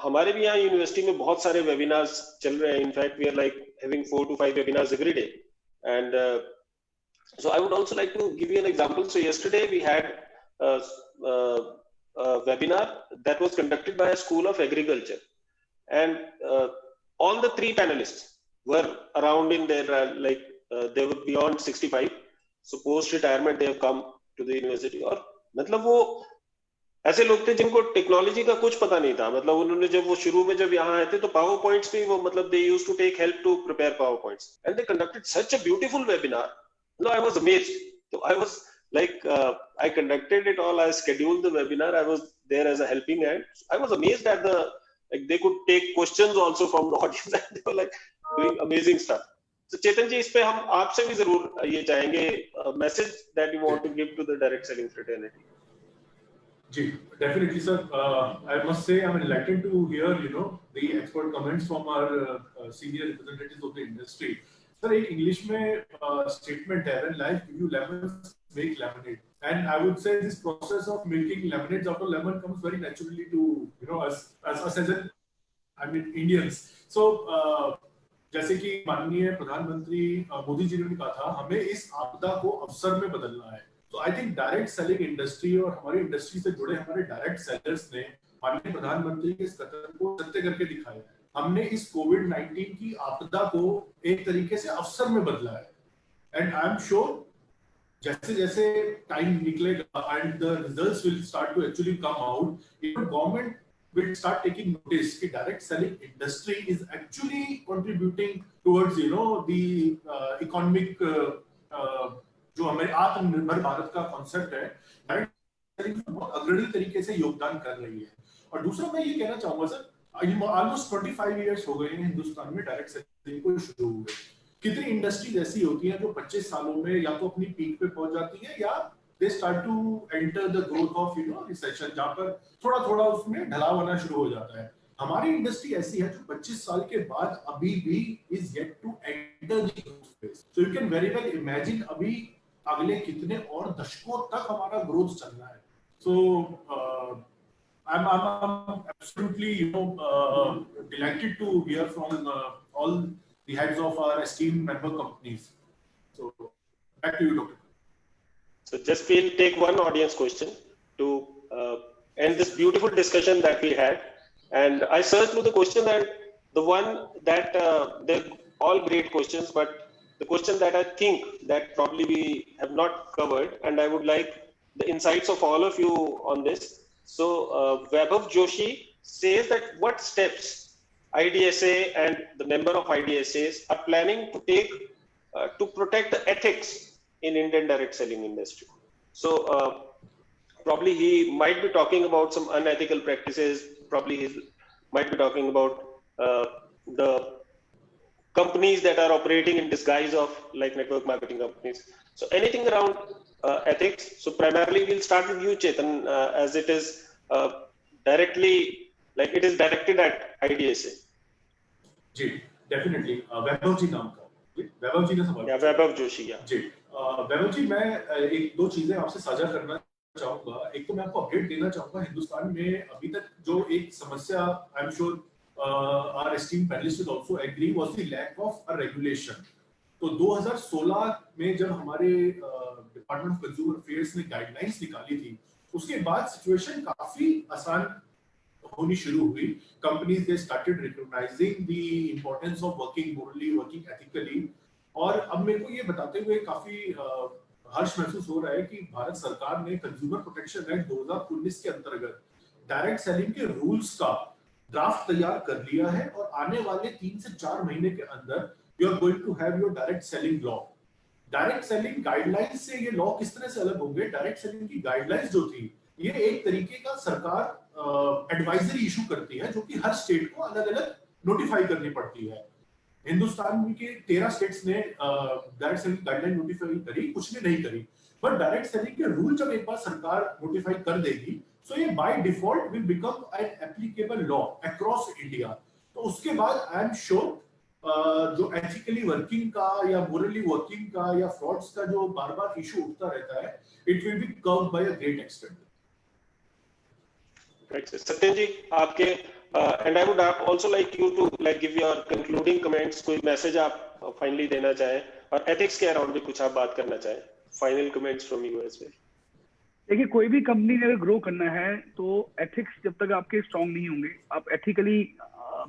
हमारे भी यहाँ यूनिवर्सिटी में बहुत सारे webinars चल रहे हैं. In fact, we are like having 4 to 5 webinars every day. And so I would also like to give you an example. So yesterday we had a webinar that was conducted by a school of agriculture, and all the 3 panelists were around in their they were beyond 65. So post retirement they have come to the university. और मतलब वो ऐसे लोग थे जिनको technology का कुछ पता नहीं था. मतलब उन्होंने जब वो शुरू में जब यहाँ आए थे तो पावर पॉइंट्स पे वो मतलब they used to take help to prepare power points, and they conducted such a beautiful webinar. No, I was amazed. So I was like, I conducted it all. I scheduled the webinar. I was there as a helping hand. I was amazed at they could take questions also from the audience, and they were like doing amazing stuff. So Chetan ji, इस पे हम आपसे भी जरूर ये चाहेंगे message that you want to give to the direct selling fraternity. Definitely, sir. I must say I'm enlightened to hear, the expert comments from our senior representatives of the industry. Sir, एक English में statement है, when life gives you lemons, make lemonade. And I would say this process of making lemonades out of lemon comes very naturally to, us as Indians. So, जैसे कि माननीय प्रधानमंत्री मोदी जी ने कहा था, हमें इस आपदा को अवसर में बदलना है. तो I think direct selling industry और हमारी इंडस्ट्री से जुड़े हमारे डायरेक्ट सेलर्स ने माननीय प्रधानमंत्री के इस कथन को सत्य करके दिखाया है. हमने इस कोविड-19 की आपदा को एक तरीके से अवसर में बदला है. एंड आई एम श्योर जैसे जैसे टाइम निकलेगा and the results will start to actually come out, even government will start taking notice that direct selling industry is actually contributing towards the economic जो हमारे आत्मनिर्भर भारत का कॉन्सेप्ट है, direct selling बहुत अग्रणी तरीके से योगदान कर रही है. और दूसरा मैं ये कहना चाहूंगा सर, ऑलमोस्ट 25 इयर्स हो गए हैं हिंदुस्तान में डायरेक्ट सेलिंग को शुरू हुए. कितनी इंडस्ट्रीज ऐसी होती हैं जो 25 सालों में या तो अपनी पीक पे पहुंच जाती है या they start to enter the growth of recession, जहाँ पर थोड़ा थोड़ा उसमें ढलाव आना शुरू हो जाता है. हमारी इंडस्ट्री ऐसी है जो 25 साल के बाद अभी भी is yet to enter the growth phase. So you can very well imagine अभी अगले कितने और दशकों तक हमारा ग्रोथ चलना है. So I'm absolutely delighted to hear from all the heads of our esteemed member companies. So back to you, Doctor. So just we'll take one audience question to end this beautiful discussion that we had. And I searched through the question, and the one that they're all great questions, but the question that I think that probably we have not covered, and I would like the insights of all of you on this. So Vaibhav Joshi says that what steps IDSA and the member of IDSAs are planning to take to protect the ethics in Indian direct selling industry. So probably he might be talking about some unethical practices. Probably he might be talking about the companies that are operating in disguise of like network marketing companies. So anything around ethics. So primarily we'll start with you, Chetan, as it is directly, like it is directed at IDSA. जी, definitely Vaibhav ji नाम का, वैभव जी ने सवाल, या वैभव जोशी, या जी। वैभव जी, मैं एक दो चीजें आपसे साझा करना चाहूंगा। एक तो मैं आपको अपडेट देना चाहूंगा, हिंदुस्तान में अभी तक जो एक समस्या, आई am sure our esteemed panelists will also agree, was the lack of a regulation. तो 2016 में जब हमारे डिपार्टमेंट ऑफ कंज्यूमर अफेयर्स ने गाइडलाइंस निकाली थी, उसके बाद सिचुएशन काफी आसान होनी शुरू हुई। Companies they started recognising the importance of working morally, working ethically. और अब मेरे को ये बताते हुए काफी हर्ष महसूस हो रहा है कि भारत सरकार ने कंज्यूमर प्रोटेक्शन एक्ट 2019 के अंतर्गत डायरेक्ट सेलिंग के रूल्स का ड्राफ्ट तैयार कर लिया है और आने वाले 3 से 4 महीने के अंदर you are going to have your direct selling law. Direct selling guidelines से ये लॉ किस तरह से अलग होंगे? डायरेक्ट सेलिंग की गाइडलाइंस जो थी, ये एक तरीके का सरकार एडवाइजरी इशू करती है, जो कि हर स्टेट को अलग अलग नोटिफाई करनी पड़ती है। हिंदुस्तान के 13 स्टेट्स ने डायरेक्ट सेलिंग गाइडलाइन नोटिफाई करी, कुछ ने नहीं करी। बट डायरेक्ट सेलिंग के रूल जब एक बार सरकार नोटिफाई कर देगी, so ये by default will become an applicable law across India। तो उसके बाद I am sure जो ethically working का या morally working का या frauds का जो बार-बार issue उठता रहता है, it will be curbed by a great extent। Right, Satyendra जी, आपके and I would also like you to like give your concluding comments, कोई मैसेज आप फाइनली देना चाहें, और एथिक्स के अराउंड भी कुछ आप बात करना चाहें, final comments from you as well. देखिए, कोई भी कंपनी ने अगर ग्रो करना है तो एथिक्स जब तक आपके स्ट्रांग नहीं होंगे, आप एथिकली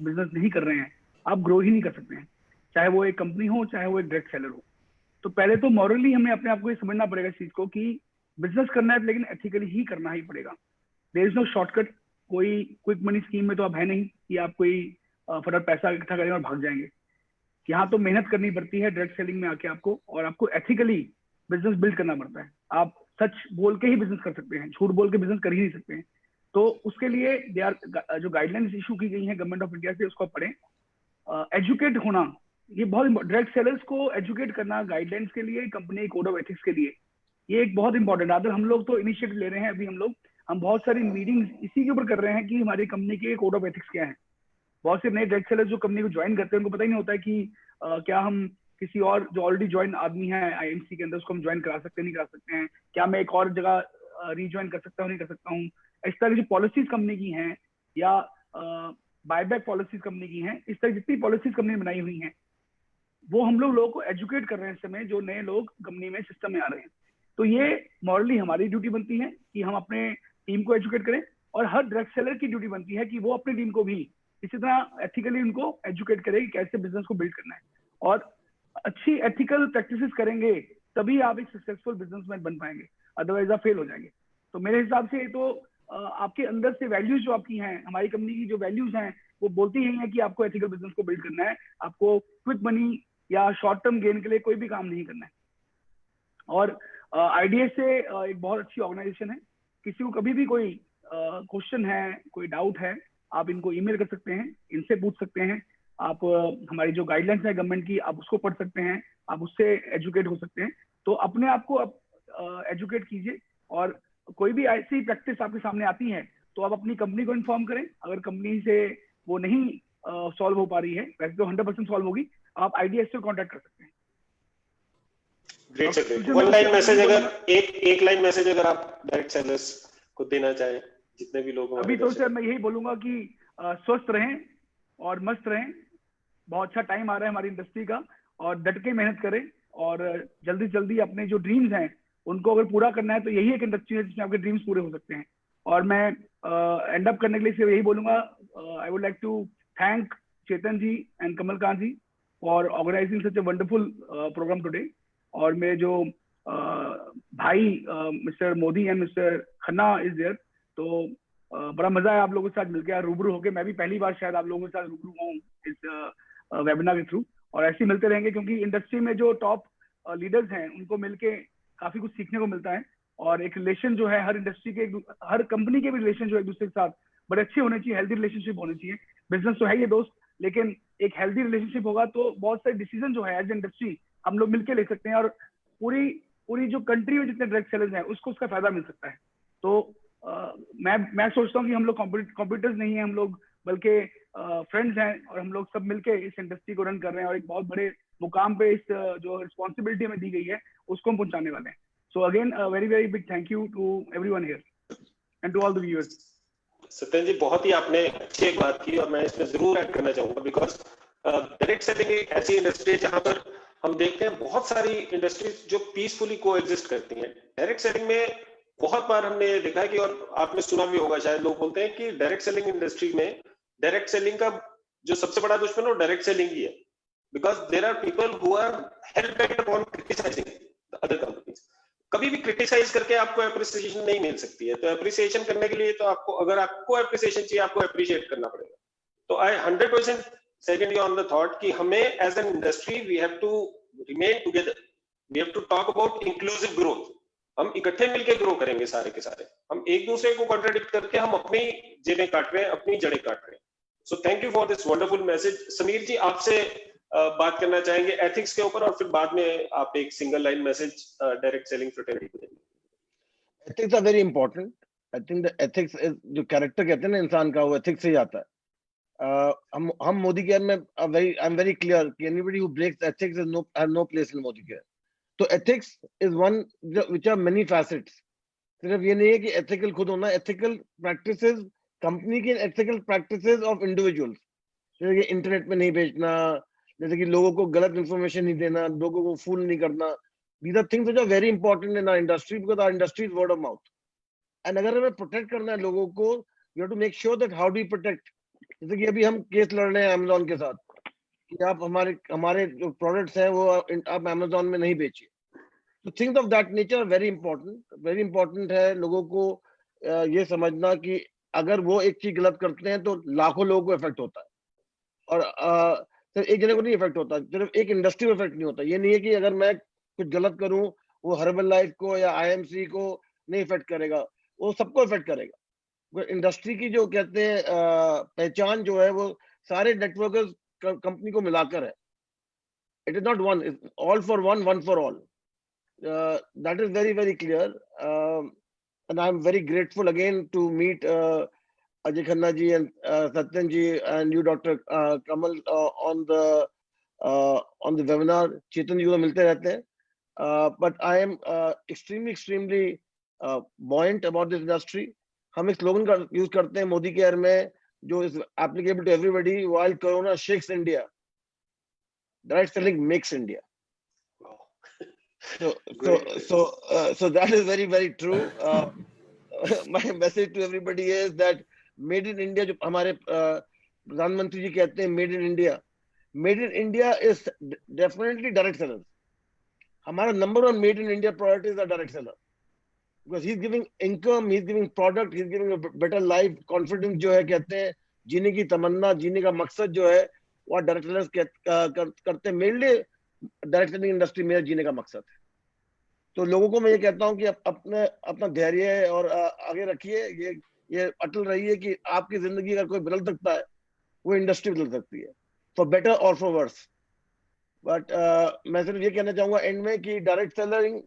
बिजनेस नहीं कर रहे हैं, आप ग्रो ही नहीं कर सकते हैं। चाहे वो एक कंपनी हो, चाहे वो एक डायरेक्ट सेलर हो। तो पहले तो मॉरली हमें अपने आप को ये समझना पड़ेगा इस चीज को कि बिजनेस करना है लेकिन एथिकली ही करना ही पड़ेगा। There is no shortcut. कोई क्विक मनी स्कीम में तो आप है नहीं कि आप कोई फटाफट पैसा इकट्ठा करेंगे और भाग जाएंगे। यहाँ तो मेहनत करनी पड़ती है डायरेक्ट सेलिंग में आके आपको, और आपको एथिकली बिजनेस बिल्ड करना पड़ता है। आप सच बोल के ही बिजनेस कर सकते हैं, झूठ बोल के बिजनेस कर ही नहीं सकते हैं। तो उसके लिए जो गाइडलाइंस इशू की गई है गवर्नमेंट ऑफ इंडिया से, उसको पढ़ें। एजुकेट होना, ये बहुत डायरेक्ट सेलर्स को एजुकेट करना गाइडलाइंस के लिए, कंपनी कोड ऑफ एथिक्स के लिए, ये एक बहुत इंपॉर्टेंट। अगर हम लोग तो इनिशिएटिव ले रहे हैं, अभी हम बहुत सारी मीटिंग्स इसी के ऊपर कर रहे हैं कि हमारी कंपनी के कोड ऑफ एथिक्स क्या है। बहुत से नए डायरेक्ट सेलर्स जो कंपनी को ज्वाइन करते हैं, उनको पता ही नहीं होता है कि क्या हम किसी और जो ऑलरेडी ज्वाइन आदमी है आईएमसी के अंदर, उसको हम ज्वाइन करा सकते हैं, नहीं करा सकते हैं, क्या मैं एक और जगह रीज्वाइन कर सकता हूँ, नहीं कर सकता हूँ। इस तरह की जो पॉलिसीज कंपनी की हैं, या बायबैक पॉलिसीज कंपनी की हैं, इस तरह जितनी पॉलिसीज कंपनी ने बनाई हुई हैं, वो हम लोगों को एजुकेट कर रहे हैं इस समय, जो नए लोग कंपनी में सिस्टम में आ रहे हैं। तो ये मॉरली हमारी ड्यूटी बनती है कि हम अपने टीम को एजुकेट करें, और हर डायरेक्ट सेलर की ड्यूटी बनती है कि वो अपनी टीम को भी इसी तरह एथिकली उनको एजुकेट करे कि कैसे बिजनेस को बिल्ड करना है। और अच्छी एथिकल प्रैक्टिसेस करेंगे तभी आप एक सक्सेसफुल बिजनेसमैन बन पाएंगे, अदरवाइज आप फेल हो जाएंगे। तो मेरे हिसाब से तो आपके अंदर से वैल्यूज जो आपकी हैं, हमारी कंपनी की जो वैल्यूज हैं, वो बोलती ही हैं कि आपको एथिकल बिजनेस को बिल्ड करना है, आपको क्विक मनी या शॉर्ट टर्म गेन के लिए कोई भी काम नहीं करना है। और IDSA एक बहुत अच्छी ऑर्गेनाइजेशन है। किसी को कभी भी कोई क्वेश्चन है, कोई डाउट है, आप इनको ईमेल कर सकते हैं, इनसे पूछ सकते हैं। आप हमारी जो गाइडलाइंस है गवर्नमेंट की, आप उसको पढ़ सकते हैं, आप उससे एजुकेट हो सकते हैं। तो अपने आप को एजुकेट कीजिए, और कोई भी ऐसी प्रैक्टिस आपके सामने आती है तो आप अपनी कंपनी को इन्फॉर्म करें। अगर कंपनी से वो नहीं सॉल्व हो पा रही है, वैसे तो 100% सॉल्व होगी, आप IDSA से कॉन्टेक्ट कर सकते हैं। Great sir, one line message अगर एक लाइन मैसेज अगर आप डायरेक्ट सेलर्स को देना चाहें, जितने भी लोग अभी तो सर मैं यही बोलूंगा कि स्वस्थ रहें और मस्त रहें। बहुत अच्छा टाइम आ रहा है हमारी इंडस्ट्री का, और डट के मेहनत करें, और जल्दी जल्दी अपने जो ड्रीम्स हैं उनको अगर पूरा करना है तो यही एक इंडस्ट्री है जिसमें आपके ड्रीम्स पूरे हो सकते हैं। और मैं एंड अप करने के लिए सिर्फ यही बोलूंगा, I would like to thank Chetan ji and Kamalkant ji for organising such a wonderful programme today. और मेरे जो भाई mister Modi and mister Khanna is there, तो बड़ा मजा है आप लोगों के साथ मिलकर, रूबरू होकर। मैं भी पहली बार शायद आप लोगों के साथ रूबरू हूँ इस वेबिनार के थ्रू, और ऐसे ही मिलते रहेंगे, क्योंकि इंडस्ट्री में जो टॉप लीडर्स हैं उनको मिलके काफी कुछ सीखने को मिलता है। और एक रिलेशन जो है हर इंडस्ट्री के, हर कंपनी के भी रिलेशन जो है एक दूसरे के साथ बड़े अच्छे होने चाहिए, हेल्दी रिलेशनशिप होनी चाहिए। बिजनेस तो है ये दोस्त, लेकिन एक हेल्दी रिलेशनशिप होगा तो बहुत सारे डिसीजन जो है एज इंडस्ट्री हम लोग मिलकर ले सकते हैं, और पूरी पूरी जो कंट्री में जितने डायरेक्ट सेलर्स हैं उसको उसका फायदा मिल सकता है। तो मैं सोचता हूँ कि हम लोग कॉम्पिटिटर्स नहीं है, हम लोग बल्कि फ्रेंड्स हैं, और हम लोग सब मिलके इस इंडस्ट्री को रन कर रहे हैं, और एक बहुत बड़े मुकाम पे इस जो रिस्पॉन्सिबिलिटी हमें दी गई है उसको हम पहुंचाने वाले हैं। So again very very big thank you to everyone here and to all the viewers. Satyendra ji, बहुत ही आपने अच्छी एक बात की, और मैं इसमें जरूर ऐड करना चाहूंगा, बिकॉज डायरेक्ट सेलिंग एक ऐसी इंडस्ट्री है जहां पर हम देखते हैं बहुत सारी इंडस्ट्रीज जो पीसफुली को एग्जिस्ट करती हैं। डायरेक्ट सेलिंग में बहुत बार हमने देखा है कि, और आपने सुना भी होगा शायद, लोग बोलते हैं कि डायरेक्ट सेलिंग इंडस्ट्री में डायरेक्ट सेलिंग का जो सबसे बड़ा दुश्मन है वो डायरेक्ट सेलिंग ही है, because there are people who are hell bent upon criticising the other companies. कभी भी क्रिटिसाइज करके आपको एप्रिसिएशन नहीं मिल सकती है, तो एप्रिसिएशन करने के लिए तो आपको, अगर आपको एप्रिसिएशन चाहिए, आपको एप्रिशिएट करना पड़ेगा। तो I 100% second you on the thought कि हमें as an industry we have to remain together, we have to talk about inclusive growth. हम इकट्ठे मिलकर ग्रो करेंगे सारे के सारे, हम एक दूसरे को कॉन्ट्राडिक्ट करके हम अपनी जेबें काट रहे हैं, अपनी जड़ें काट रहे हैं। So thank you for this wonderful message. Sameer ji, आपसे बात करना चाहेंगे एथिक्स के ऊपर, और फिर बाद में आप एक single line message direct selling fraternity को देंगे। Ethics are very important. I think the ethics is, जो कैरेक्टर कहते हैं ना इंसान का, वो एथिक्स से ही आता है। हम मोदी केयर में आई एम वेरी क्लियर कि anybody who breaks ethics is no have no place in Modicare. तो ethics is one which are many facets. सिर्फ ये नहीं है कि एथिकल खुद होना, एथिकल प्रैक्टिसेस कंपनी की, एथिकल प्रैक्टिसेस ऑफ इंडिविजुअल्स, जैसे कि इंटरनेट पे नहीं बेचना, जैसे कि लोगों को गलत इंफॉर्मेशन नहीं देना, लोगों को फूल नहीं करना। These are things which are very important in our industry because our industry is word of mouth. And अगर हमें प्रोटेक्ट करना है लोगों को, we have to make sure that how do we protect. जैसे कि अभी हम केस लड़ रहे हैं अमेजोन के साथ कि आप हमारे जो प्रोडक्ट्स हैं वो आप अमेजोन में नहीं बेचिए। तो things of that nature are very important. Very important है लोगों को ये समझना कि अगर वो एक चीज गलत करते हैं तो लाखों लोगों को इफेक्ट होता है, और सिर्फ एक जने को नहीं इफेक्ट होता, सिर्फ एक इंडस्ट्री को इफेक्ट नहीं होता। ये नहीं है कि अगर मैं कुछ गलत करूं वो हर्बल लाइफ को या आईएमसी को नहीं इफेक्ट करेगा, वो सबको इफेक्ट करेगा। इंडस्ट्री की जो कहते हैं पहचान जो है वो सारे नेटवर्कर्स कंपनी को मिलाकर है। It is not one, it's all for one, one for all. That is very very clear, and I am very grateful again to meet Ajay Khanna ji and Satyan ji and you, Dr. Kamal, on the webinar. Chetan ji को मिलते रहते हैं, but I am extremely buoyant about this industry. हम एक slogan का use करते हैं Modi care में जो is applicable to everybody. While Corona shakes India, direct selling makes India. So that is very very true. My message to everybody is that made in India, जो हमारे प्रधानमंत्री जी कहते हैं made in India is definitely direct seller. हमारा number one made in India product is the direct seller, because he is giving income, he is giving product, he is giving better life, confidence जो है कहते हैं जीने की तमन्ना, जीने का मकसद जो है वो डायरेक्ट सेलर्स करते हैं। मेरे लिए डायरेक्ट सेलिंग इंडस्ट्री मेरा जीने का मकसद है। तो लोगों को मैं ये कहता हूँ कि अपना धैर्य और आगे रखिए, ये अटल रही है कि आपकी जिंदगी अगर कोई बदल सकता है वो इंडस्ट्री बदल सकती है, फॉर बेटर और फॉर वर्स। बट मैं सिर्फ ये कहना चाहूंगा एंड में कि डायरेक्ट सेलरिंग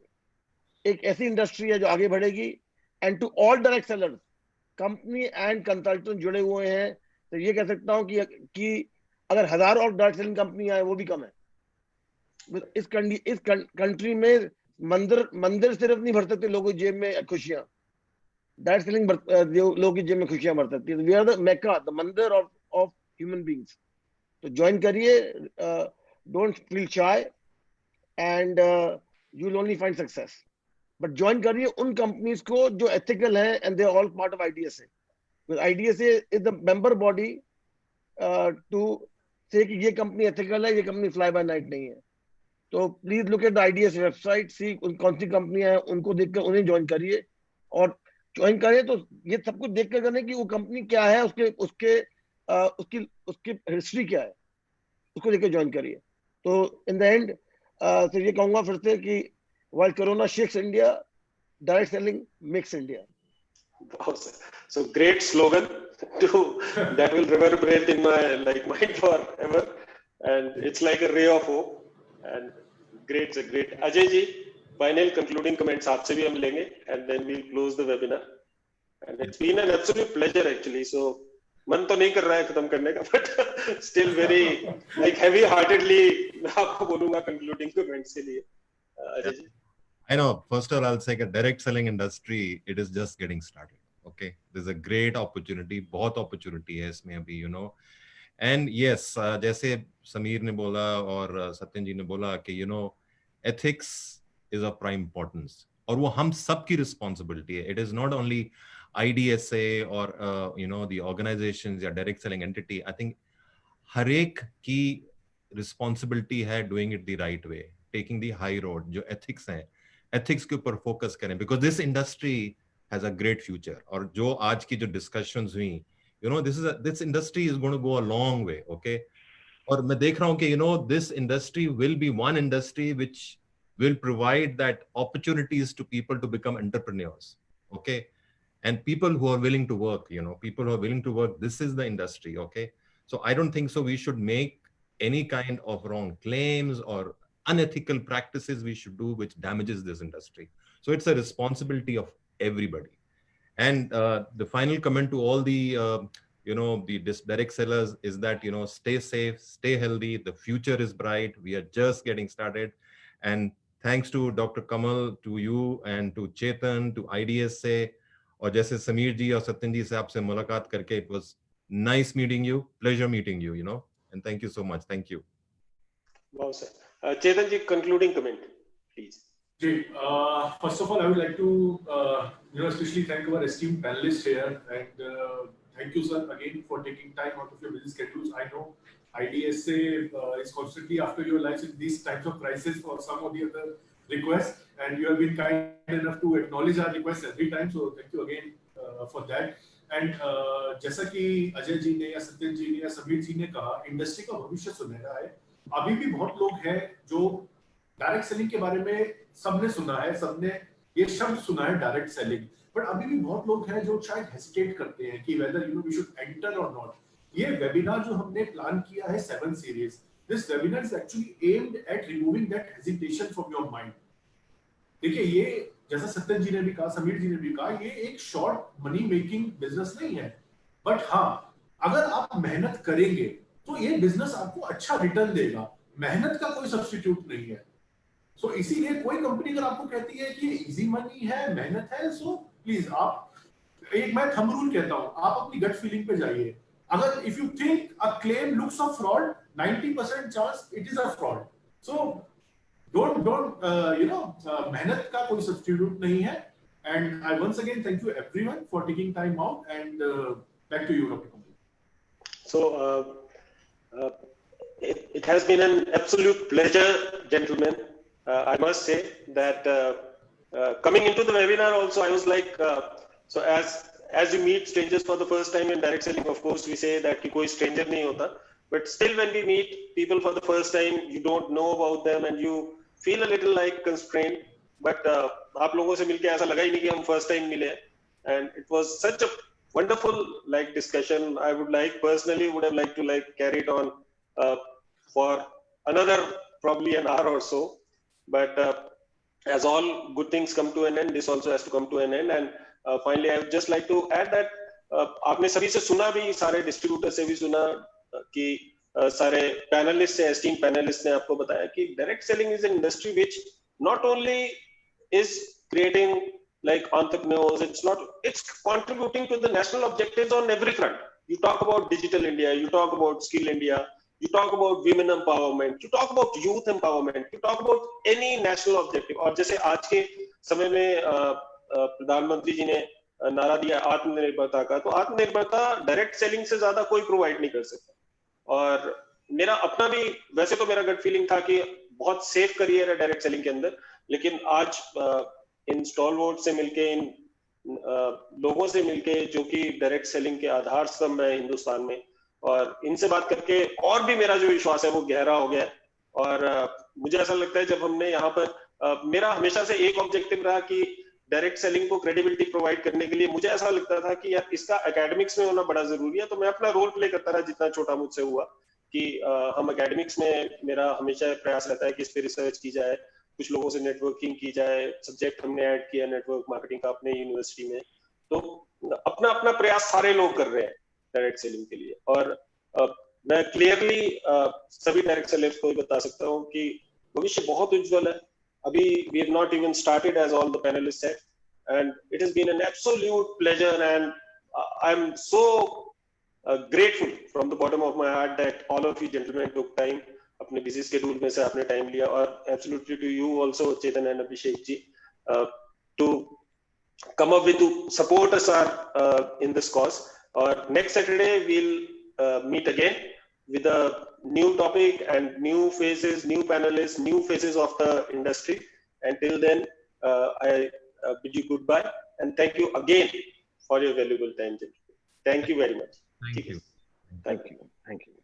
एक ऐसी इंडस्ट्री है जो आगे बढ़ेगी, and to all direct sellers, company and consultant जुड़े हुए हैं, तो ये कह सकता हूँ कि अगर हजारों और डायरेक्ट सेलिंग कंपनी आए वो भी कम है। इस कंट्री में मंदिर सिर्फ नहीं भर सकते लोगों की जेब में खुशियां, डायरेक्ट सेलिंग लोगों की जेब में खुशियां भर सकती है। We are the Mecca, the mandir of human beings. तो ज्वाइन करिए, don't feel shy, and you will only find success. But join करिए उन कंपनीज को जो एथिकल है, and they are all part of IDSA। IDSA is the member body to say कि ये company ethical है, ये कंपनी फ्लाई बाय नाइट नहीं है। तो please look at the IDSA website, see कौन सी कंपनियां हैं, उनको देखकर उन्हें ज्वाइन करिए, और ज्वाइन करें तो ये सब कुछ देख कर करें कि वो कंपनी क्या है, उसकी हिस्ट्री क्या है, उसको लेकर ज्वाइन करिए। तो इन द एंड तो ये कहूंगा फिर से कि while Corona shakes India, direct selling makes India. Wow, sir. So great slogan to that will reverberate in my mind forever, and it's like a ray of hope. And great, sir, great. Ajay ji, final concluding comments आपसे भी हम लेंगे, and then we'll close the webinar. And it's been an absolute pleasure actually. So मन तो नहीं कर रहा है खत्म करने का, but still very heavy heartedly मैं आपको बोलूँगा concluding comments के लिए. Ajay ji. I know. First of all, I'll say that direct selling industry, it is just getting started. Okay, there's a great opportunity. बहुत opportunity है इसमें अभी, you know. And yes, जैसे समीर ने बोला और सत्यन जी ने बोला कि you know, ethics is of prime importance. और वो हम सब की responsibility है. It is not only IDSA or you know, the organizations या direct selling entity. I think हर एक की responsibility है doing it the right way, taking the high road. जो ethics हैं, ethics के ऊपर focus करें, because this industry has a great future. और जो आज की जो discussions हुई, you know, this industry is going to go a long way. Okay, और मैं देख रहा हूँ कि you know, this industry will be one industry which will provide that opportunities to people to become entrepreneurs. Okay, and people who are willing to work, you know, people who are willing to work, this is the industry. Okay, so I don't think so we should make any kind of wrong claims or unethical practices we should do which damages this industry. So it's a responsibility of everybody. And the final comment to all the you know, the direct sellers is that, you know, stay safe, stay healthy, the future is bright, we are just getting started. And thanks to Dr. Kamal, to you, and to Chetan, to IDSA, और जैसे समीर जी और सत्यन जी से आपसे मुलाकात करके, it was nice meeting you, pleasure meeting you, you know, and thank you so much. Thank you. Wow, sir. Chetan ji, concluding comment, please. First of all, I would like to you know, especially thank our esteemed panelists here, and thank you, sir, again for taking time out of your busy schedules. I know IDSA is constantly after your lives in these times of crisis for some of the other requests, and you have been kind enough to acknowledge our requests every time. So thank you again for that. And जैसा कि अजय जी ने या सत्यन जी ने या समीर जी ने कहा, industry का भविष्य सुनहरा है. अभी भी बहुत लोग हैं जो डायरेक्ट सेलिंग के बारे में सबने सुना है, सबने ये शब्द सुना है डायरेक्ट सेलिंग, बट अभी भी बहुत लोग हैं जो शायद हेसिटेट करते हैं कि whether you know we should enter और नॉट. ये वेबिनार जो हमने प्लान किया है 7 series, this webinar is actually aimed at removing that hesitation from your mind. देखिए, ये जैसा सत्यन जी ने भी कहा, समीर जी ने भी कहा, ये एक शॉर्ट मनी मेकिंग बिजनेस नहीं है, बट हाँ, अगर आप मेहनत करेंगे तो ये बिजनेस आपको अच्छा रिटर्न देगा. मेहनत का कोई सब्स्टिट्यूट नहीं है. सो इसीलिए कोई कंपनी अगर आपको कहती है कि इजी मनी है, मेहनत है, सो प्लीज आप, एक मैं थंब रूल कहता हूं, आप अपनी गट फीलिंग पे जाइए. अगर if you think a claim looks a fraud, 90% chance it is a fraud. So don't you know, मेहनत का कोई सब्स्टिट्यूट नहीं है. And I once again thank you everyone for taking time out, and back to you, Dr. Kamal. So it has been an absolute pleasure, gentlemen. I must say that coming into the webinar also, I was like, so as you meet strangers for the first time in direct selling, of course we say that कि कोई stranger नहीं होता, but still when we meet people for the first time, you don't know about them and you feel a little like constrained. But आप लोगों से मिलके ऐसा लगा ही नहीं कि हम first time मिले. And it was such a wonderful discussion. I would would have liked to carry it on for another probably an hour or so. But as all good things come to an end, this also has to come to an end. And finally, I would just like to add that आपने सभी से सुना भी, सारे distributor से भी सुना कि सारे पैनलिस्ट से, एस्टीम पैनलिस्ट ने आपको बताया कि direct selling is an industry which not only is creating entrepreneurs, it's contributing to the national objectives on every front. You talk about digital India, you talk about skill India, you talk about women empowerment, you talk about youth empowerment, you talk about any national objective. और जैसे आज के समय में प्रधानमंत्री जी ने नारा दिया आत्मनिर्भरता का, तो आत्मनिर्भरता डायरेक्ट सेलिंग से ज्यादा कोई प्रोवाइड नहीं कर सकता. और मेरा अपना भी, वैसे तो मेरा गट फीलिंग था कि बहुत सेफ करियर है डायरेक्ट सेलिंग के अंदर, लेकिन आज इन स्टॉलवर्ड से मिलके, इन लोगों से मिलके जो कि डायरेक्ट सेलिंग के आधार स्तंभ है हिंदुस्तान में, और इनसे बात करके और भी मेरा जो विश्वास है वो गहरा हो गया. और मुझे ऐसा लगता है जब हमने यहाँ पर मेरा हमेशा से एक ऑब्जेक्टिव रहा कि डायरेक्ट सेलिंग को क्रेडिबिलिटी प्रोवाइड करने के लिए मुझे ऐसा लगता था कि यार इसका एकेडमिक्स में होना बड़ा जरूरी है, तो मैं अपना रोल प्ले करता रहा जितना छोटा मुझसे हुआ कि हम एकेडमिक्स में, मेरा हमेशा प्रयास रहता है कि इस पे रिसर्च की जाए, कुछ लोगों से नेटवर्किंग की जाए, सब्जेक्ट हमने ऐड किया नेटवर्क मार्केटिंग का अपने यूनिवर्सिटी में, तो अपना अपना प्रयास सारे लोग कर रहे हैं डायरेक्ट सेलिंग के लिए। और मैं क्लियरली सभी डायरेक्ट सेलर्स को बता सकता हूँ कि भविष्य बहुत उज्जवल है। अभी we have not even started, as all the panelists said, and it has been an absolute pleasure, and I'm so grateful from the bottom of my heart that all of you gentlemen took time, अपने busy schedule में से आपने time लिया, और absolutely to you also Chetan and Abhishek ji, to come up with, to support us in this cause. Or next Saturday we'll meet again with a new topic and new faces, new panelists, new faces of the industry. Until then, I bid you goodbye and thank you again for your valuable time. Thank you very much. Thank you. Thank you. Thank you.